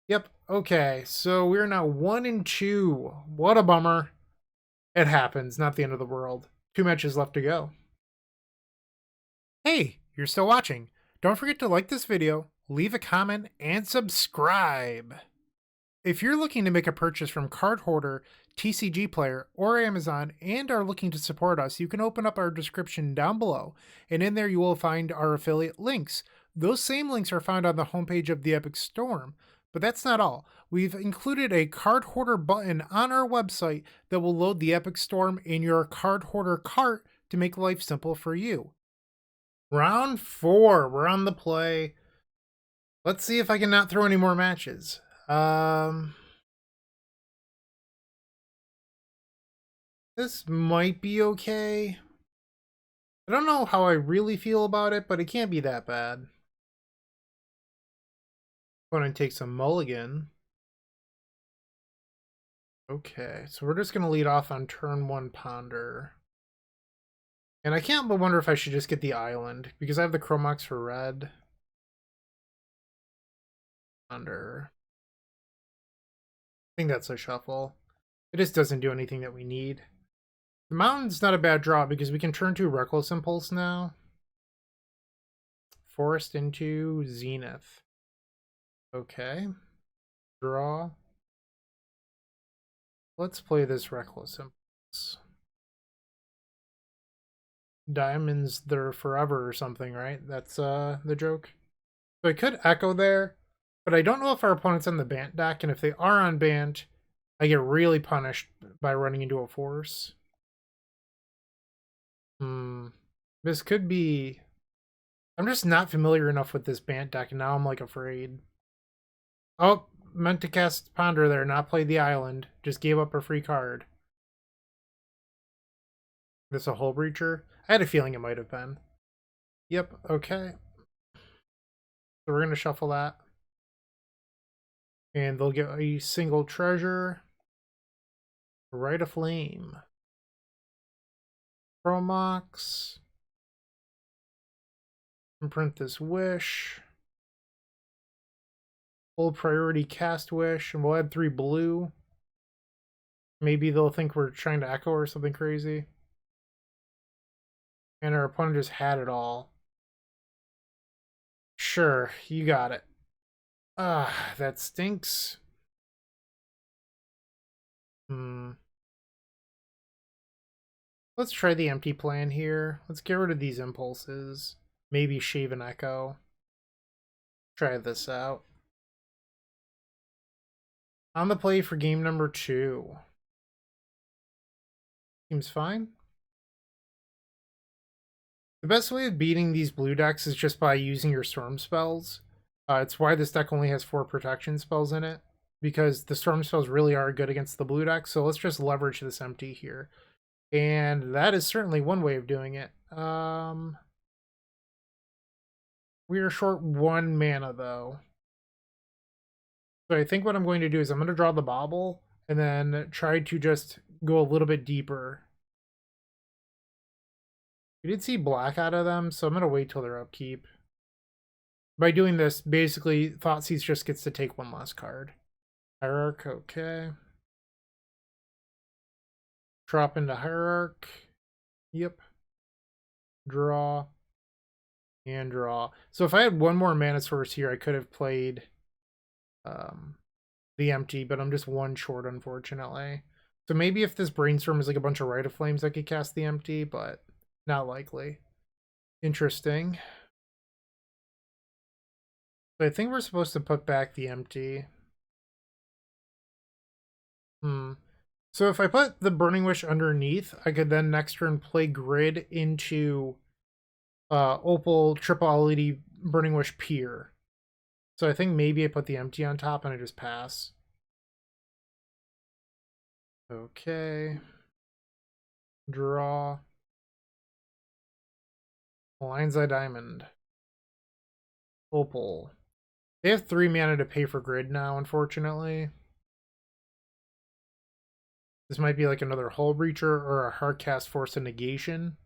Yep, okay, so we're now 1-2. What a bummer. It happens, not the end of the world. 2 matches left to go. Hey, you're still watching. Don't forget to like this video, leave a comment, and subscribe. If you're looking to make a purchase from Card Hoarder, TCG Player, or Amazon and are looking to support us, you can open up our description down below, and in there you will find our affiliate links. Those same links are found on the homepage of the Epic Storm. But that's not all. We've included a Card Hoarder button on our website that will load the Epic Storm in your Card Hoarder cart to make life simple for you. Round 4, we're on the play. Let's see if I can not throw any more matches. This might be okay. I don't know how I really feel about it, but it can't be that bad. Opponent takes a mulligan. Okay, so we're just going to lead off on turn 1 Ponder. And I can't but wonder if I should just get the island, because I have the Chromox for red. Ponder. I think that's a shuffle. It just doesn't do anything that we need. The mountain's not a bad draw, because we can turn to Reckless Impulse now. Forest into Zenith. Okay. Draw. Let's play this Reckless Impulse. Diamonds, they're forever or something, right? That's the joke. So I could Echo there, but I don't know if our opponent's on the Bant deck, and if they are on Bant, I get really punished by running into a force. This could be... I'm just not familiar enough with this Bant deck, and now I'm like afraid. Oh, meant to cast Ponder there, not play the island. Just gave up a free card. This a Hull Breacher? I had a feeling it might have been. Yep, okay. So we're going to shuffle that. And they'll get a single treasure. Rite of Flame. Chromox. Imprint this Wish. Full priority cast Wish, and we'll add 3 blue. Maybe they'll think we're trying to Echo or something crazy. And our opponent just had it all. Sure, you got it. Ah, that stinks. Let's try the empty plan here. Let's get rid of these impulses. Maybe shave an Echo. Try this out. On the play for game number 2. Seems fine. The best way of beating these blue decks is just by using your storm spells. It's why this deck only has 4 protection spells in it, because the storm spells really are good against the blue deck, so let's just leverage this empty here. And that is certainly one way of doing it. We are short 1 mana, though. So I think what I'm going to do is I'm going to draw the Bauble, and then try to just go a little bit deeper. We did see black out of them, so I'm going to wait till their upkeep. By doing this, basically, Thoughtseize just gets to take one less card. Hierarch, okay. Drop into Hierarch. Yep. Draw. And draw. So if I had one more mana source here, I could have played the empty, but I'm just one short, unfortunately. So maybe if this Brainstorm is like a bunch of Rite of Flames, I could cast the empty, but not likely. Interesting. So I think we're supposed to put back the empty. So if I put the Burning Wish underneath, I could then next turn play Grid into Opal Triple LED Burning Wish Pier. So I think maybe I put the empty on top and I just pass. Okay. Draw. Lion's Eye Diamond. Opal. They have 3 mana to pay for Grid now, unfortunately. This might be like another Hull Breacher or a Hardcast Force of Negation.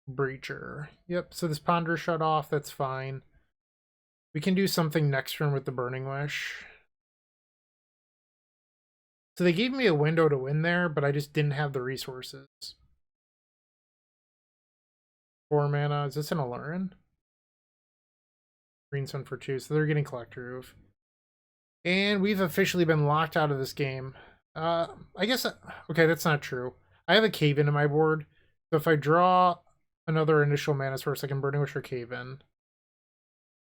Breacher. Yep, so this Ponder shut off, that's fine. We can do something next turn with the Burning Wish. So they gave me a window to win there, but I just didn't have the resources. 4 mana. Is this an Alurin? Green Sun for 2, so they're getting Collector Roof. And we've officially been locked out of this game. I guess... Okay, that's not true. I have a Cave-In in my board, so if I draw another initial mana source, I can Burning Wish or Cave-In.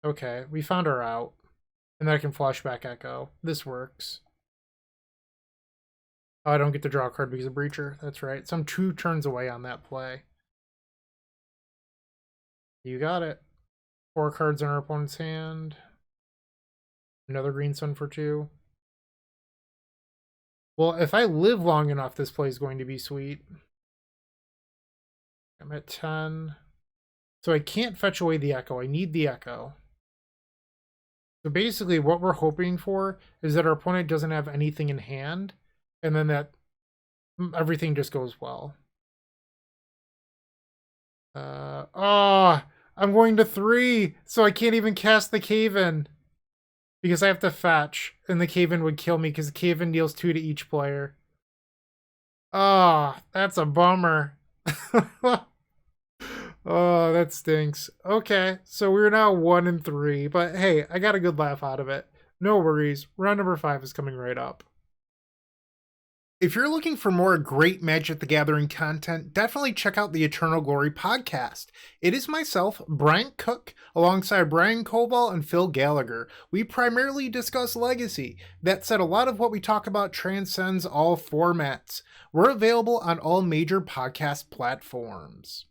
Okay, we found our out. And then I can Flashback Echo. This works. Oh, I don't get to draw a card because of Breacher. That's right. So I'm 2 turns away on that play. You got it. 4 cards in our opponent's hand. Another Green Sun for 2. Well, if I live long enough, this play is going to be sweet. I'm at 10. So I can't fetch away the Echo. I need the Echo. So basically what we're hoping for is that our opponent doesn't have anything in hand, and then that everything just goes well. I'm going to 3, so I can't even cast the Cave-In. Because I have to fetch, and the Cave-In would kill me because the Cave-In deals 2 to each player. That's a bummer. Oh, that stinks. Okay, so we're now 1 and 3, but hey, I got a good laugh out of it. No worries, round number 5 is coming right up. If you're looking for more great Magic the Gathering content, definitely check out the Eternal Glory podcast. It is myself, Bryant Cook, alongside Brian Koval and Phil Gallagher. We primarily discuss Legacy. That said, a lot of what we talk about transcends all formats. We're available on all major podcast platforms.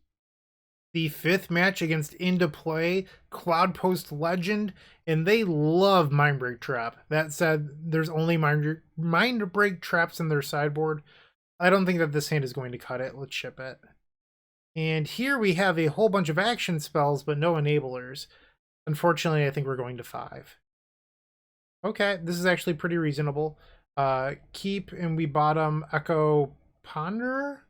The 5th match against Into Play, Cloudpost Legend, and they love Mindbreak Trap. That said, there's only Mindbreak Traps in their sideboard. I don't think that this hand is going to cut it. Let's ship it. And here we have a whole bunch of action spells, but no enablers. Unfortunately, I think we're going to 5. Okay, this is actually pretty reasonable. Keep, and we bottom Echo Ponder?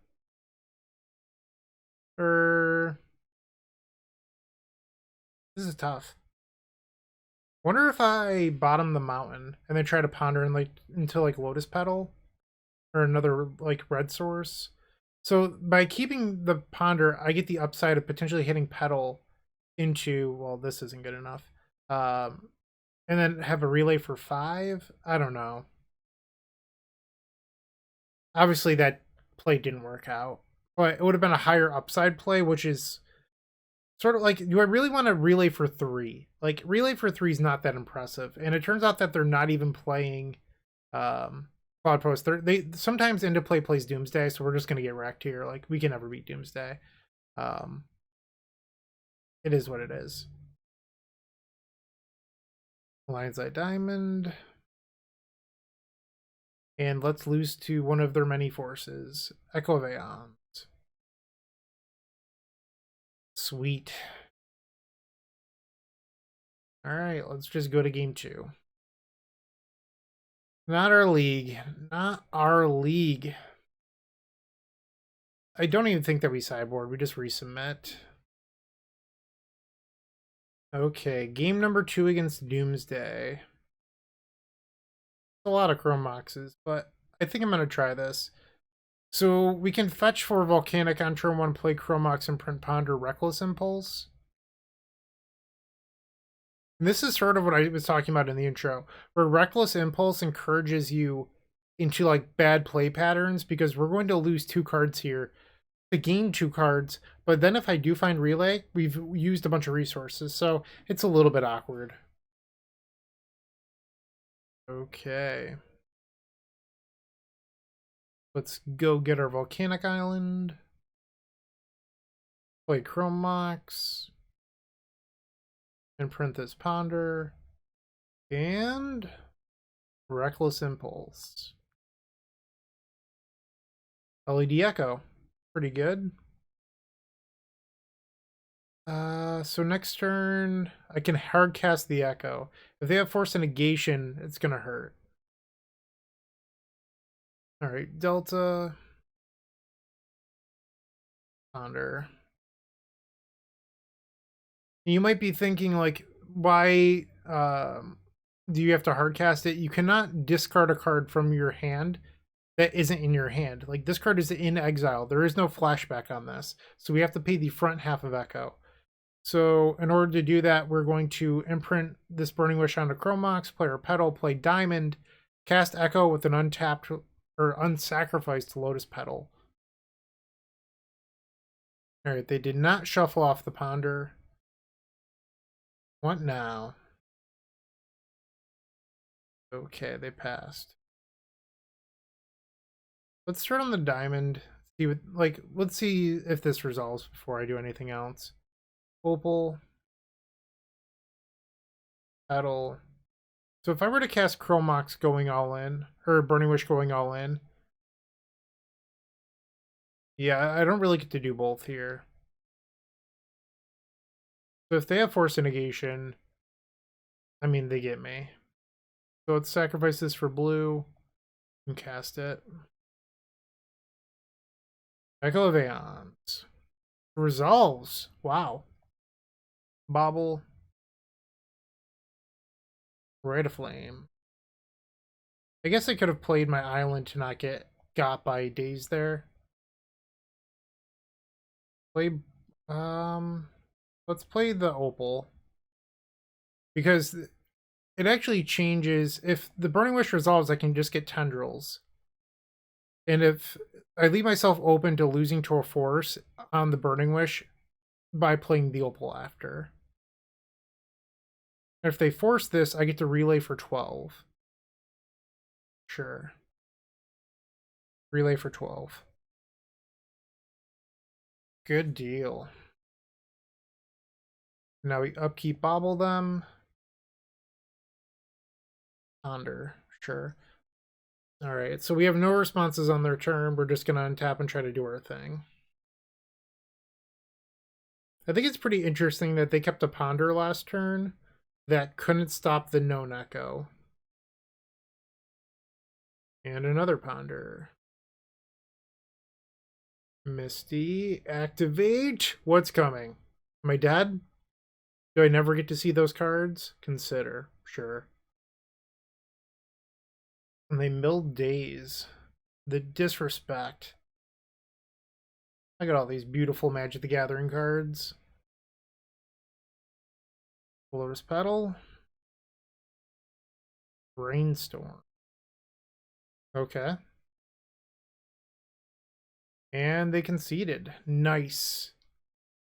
This is tough. Wonder if I bottom the mountain and then try to ponder into Lotus Petal or another red source. So by keeping the ponder, I get the upside of potentially hitting Petal into, well, this isn't good enough. And then have a relay for 5. I don't know. Obviously that play didn't work out, but it would have been a higher upside play, which is sort of do I really want to relay for 3? Relay for 3 is not that impressive. And it turns out that they're not even playing Cloudpost. They sometimes Into Play plays Doomsday, so we're just going to get wrecked here. We can never beat Doomsday. It is what it is. Lion's Eye Diamond. And let's lose to one of their many forces. Echo of Eons. Sweet. Alright, let's just go to game 2. Not our league. Not our league. I don't even think that we sideboard. We just resubmit. Okay, game number 2 against Doomsday. A lot of Chrome Moxes, but I think I'm going to try this. So we can fetch for Volcanic on turn 1, play Chrome Mox, and print Ponder Reckless Impulse. And this is sort of what I was talking about in the intro, where Reckless Impulse encourages you into like bad play patterns because we're going to lose 2 cards here to gain 2 cards, but then if I do find Relay, we've used a bunch of resources, so it's a little bit awkward. Okay. Let's go get our Volcanic Island. Play Chrome Mox. And print this Ponder. And Reckless Impulse. LED Echo. Pretty good. So next turn, I can hard cast the Echo. If they have Force of Negation, it's gonna hurt. Alright, Delta. Ponder. You might be thinking, like, why do you have to hardcast it? You cannot discard a card from your hand that isn't in your hand. Like, this card is in exile. There is no flashback on this. So we have to pay the front half of Echo. So in order to do that, we're going to imprint this Burning Wish onto Chrome Mox, play our Petal, play Diamond, cast Echo with an untapped or unsacrificed Lotus Petal. Alright, they did not shuffle off the Ponder. What now? Okay, they passed. Let's start on the Diamond. See what, like, let's see if this resolves before I do anything else. Opal. Petal. So if I were to cast Chrome Mox going all in, or Burning Wish going all in, yeah, I don't really get to do both here. So if they have Force of Negation, I mean, they get me. So let's sacrifice this for blue and cast it. Echo of Aeons. Resolves. Wow. Bobble. Rite of Flame. I guess I could have played my island to not get got by Daze there. Play, let's play the Opal. Because it actually changes. If the Burning Wish resolves, I can just get Tendrils. And if I leave myself open to losing to a force on the Burning Wish by playing the Opal after. And if they force this, I get to relay for 12. Sure. Relay for 12. Good deal. Now we upkeep Bobble them. Ponder. Sure. Alright, so we have no responses on their turn. We're just going to untap and try to do our thing. I think it's pretty interesting that they kept a Ponder last turn that couldn't stop the known Echo. And another Ponder. Misty, activate. What's coming? Am I dead? Do I never get to see those cards? Consider. Sure. And they milled Daze. The disrespect. I got all these beautiful Magic the Gathering cards. Lotus Petal. Brainstorm. Okay. And they conceded. Nice.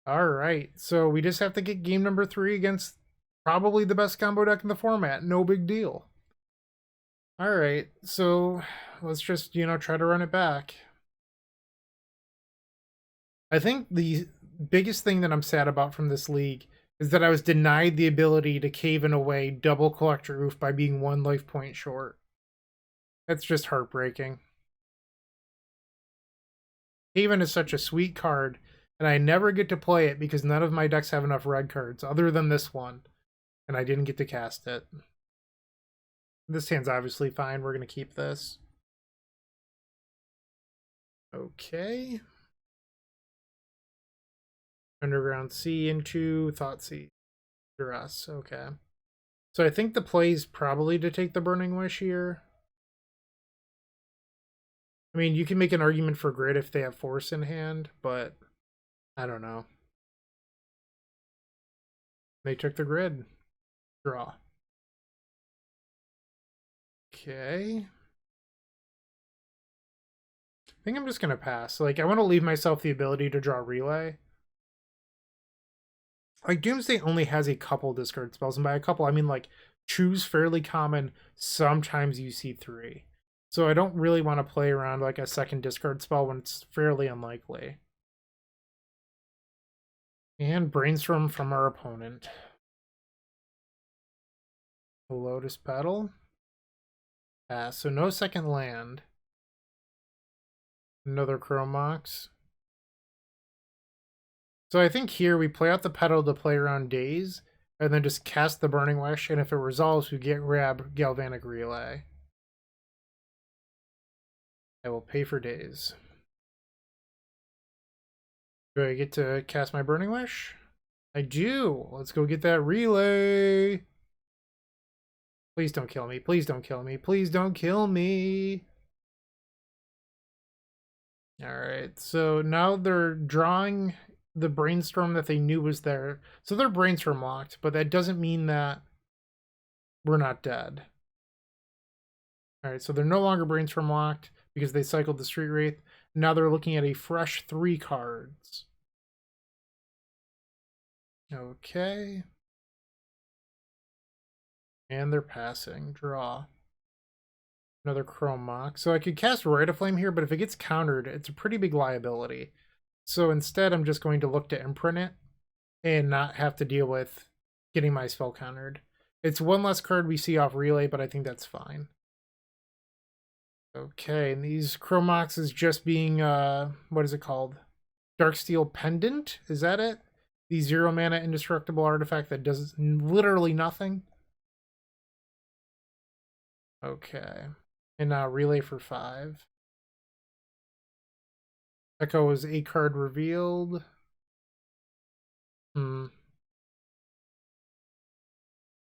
Alright, so we just have to get game number 3 against probably the best combo deck in the format. No big deal. Alright, so let's just, try to run it back. I think the biggest thing that I'm sad about from this league is that I was denied the ability to cave in away double Collector Oof by being 1 life point short. That's just heartbreaking. Haven is such a sweet card, and I never get to play it because none of my decks have enough red cards, other than this one, and I didn't get to cast it. This hand's obviously fine. We're going to keep this. Okay. Underground Sea into Thoughtseize. Duress, okay. So I think the play is probably to take the Burning Wish here. I mean, you can make an argument for grid if they have force in hand, but I don't know. They took the grid. Draw. Okay. I think I'm just going to pass. Like, I want to leave myself the ability to draw Relay. Like, Doomsday only has a couple discard spells, and by a couple, I mean, like, choose fairly common, sometimes you see 3. So I don't really want to play around, like, a second discard spell when it's fairly unlikely. And Brainstorm from our opponent. Lotus Petal. So no second land. Another Chromox. So I think here we play out the Petal to play around Daze, and then just cast the Burning Wish, and if it resolves, we grab Galvanic Relay. I will pay for Daze. Do I get to cast my Burning Wish? I do. Let's go get that Relay. Please don't kill me. Please don't kill me. Please don't kill me. Alright, so now they're drawing the Brainstorm that they knew was there. So they're Brainstorm locked, but that doesn't mean that we're not dead. Alright, so they're no longer Brainstorm locked because they cycled the Street Wraith. Now they're looking at a fresh 3 cards. Okay. And they're passing. Draw. Another Chrome Mock. So I could cast Rite of Flame here, but if it gets countered, it's a pretty big liability. So instead, I'm just going to look to imprint it and not have to deal with getting my spell countered. It's one less card we see off Relay, but I think that's fine. Okay, and these Chromox is just being, what is it called? Darksteel Pendant? Is that it? The 0 mana indestructible artifact that does literally nothing? Okay. And now Relay for 5. Echo is a card revealed.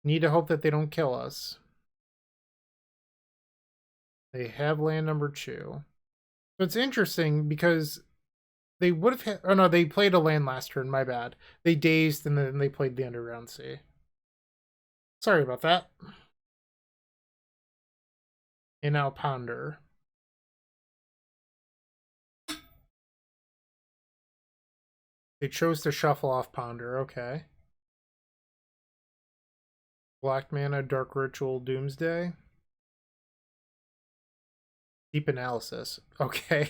Need to hope that they don't kill us. They have land number 2. So it's interesting because they would have hit... Oh no, they played a land last turn, my bad. They dazed and then they played the Underground Sea. Sorry about that. And now Ponder. They chose to shuffle off Ponder, okay. Black mana, Dark Ritual, Doomsday. Deep Analysis. Okay.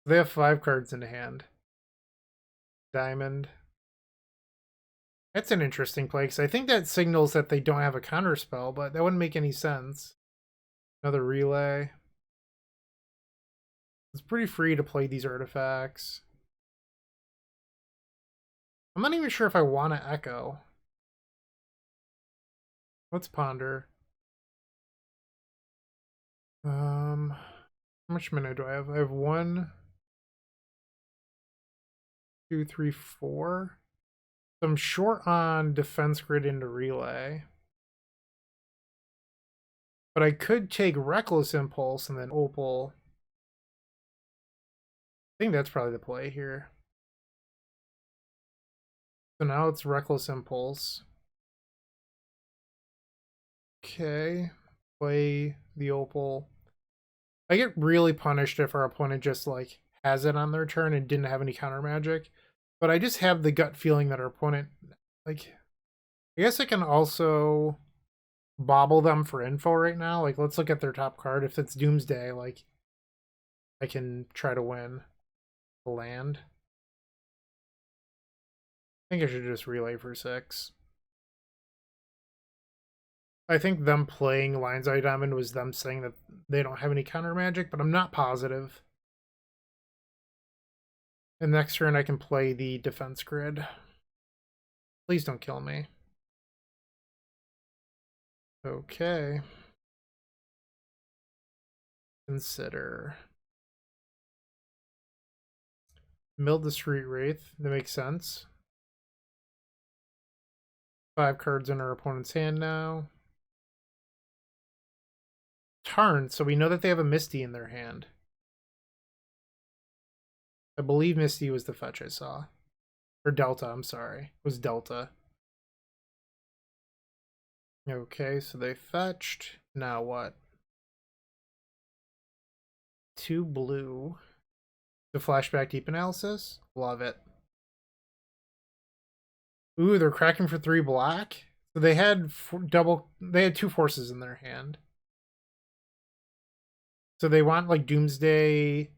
They have 5 cards in hand. Diamond. That's an interesting play, because I think that signals that they don't have a counter spell, but that wouldn't make any sense. Another Relay. It's pretty free to play these artifacts. I'm not even sure if I want to Echo. Let's Ponder. How much mana do I have? I have 1, 2, 3, 4. So I'm short on Defense Grid into Relay. But I could take Reckless Impulse and then Opal. I think that's probably the play here. So now it's Reckless Impulse. Okay. Play the Opal. I get really punished if our opponent just, like, has it on their turn and didn't have any counter magic. But I just have the gut feeling that our opponent, like... I guess I can also bobble them for info right now. Like, let's look at their top card. If it's Doomsday, like, I can try to win the land. I think I should just Relay for 6. I think them playing Lion's Eye Diamond was them saying that they don't have any counter magic, but I'm not positive. And next turn I can play the Defense Grid. Please don't kill me. Okay. Consider. Mill the Street Wraith. That makes sense. 5 cards in our opponent's hand now. Turn, so we know that they have a Misty in their hand. I believe Misty was the fetch I saw. Or Delta, I'm sorry. It was Delta. Okay, so they fetched. Now what? 2 blue. The flashback deep analysis. Love it. Ooh, they're cracking for 3 black. So they had they had 2 forces in their hand. So they want like Doomsday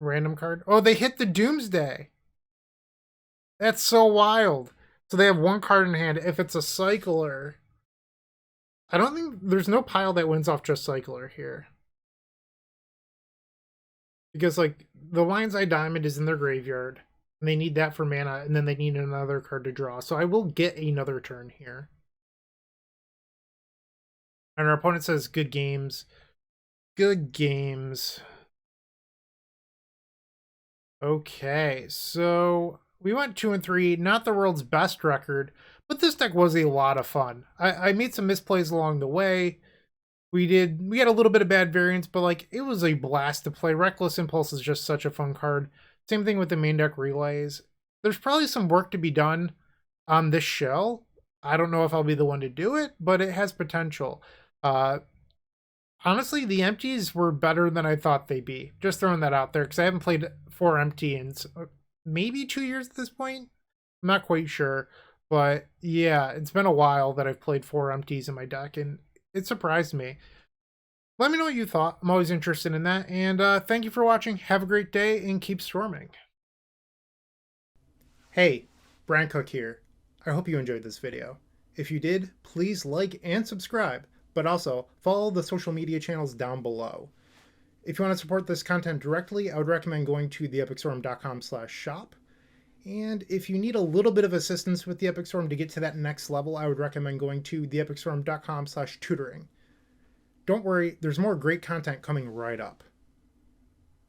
random card. Oh, they hit the Doomsday. That's so wild. So they have 1 card in hand. If it's a cycler, I don't think there's no pile that wins off just cycler here. Because like the Lion's Eye Diamond is in their graveyard. And they need that for mana, and then they need another card to draw. So I will get another turn here. And our opponent says good games. Good games. Okay, so we went 2 and 3, not the world's best record, but this deck was a lot of fun. I made some misplays along the way. We had a little bit of bad variance, but like it was a blast to play. Reckless Impulse is just such a fun card. Same thing with the main deck relays. There's probably some work to be done on this shell. I don't know if I'll be the one to do it, but it has potential. Honestly, the empties were better than I thought they'd be. Just throwing that out there, because I haven't played 4 empty in maybe 2 years at this point. I'm not quite sure. But yeah, it's been a while that I've played 4 empties in my deck, and it surprised me. Let me know what you thought. I'm always interested in that. And thank you for watching. Have a great day, and keep storming. Hey, Bryant Cook here. I hope you enjoyed this video. If you did, please like and subscribe. But also, follow the social media channels down below. If you want to support this content directly, I would recommend going to theepicstorm.com/shop. And if you need a little bit of assistance with the Epic Storm to get to that next level, I would recommend going to theepicstorm.com/tutoring. Don't worry, there's more great content coming right up.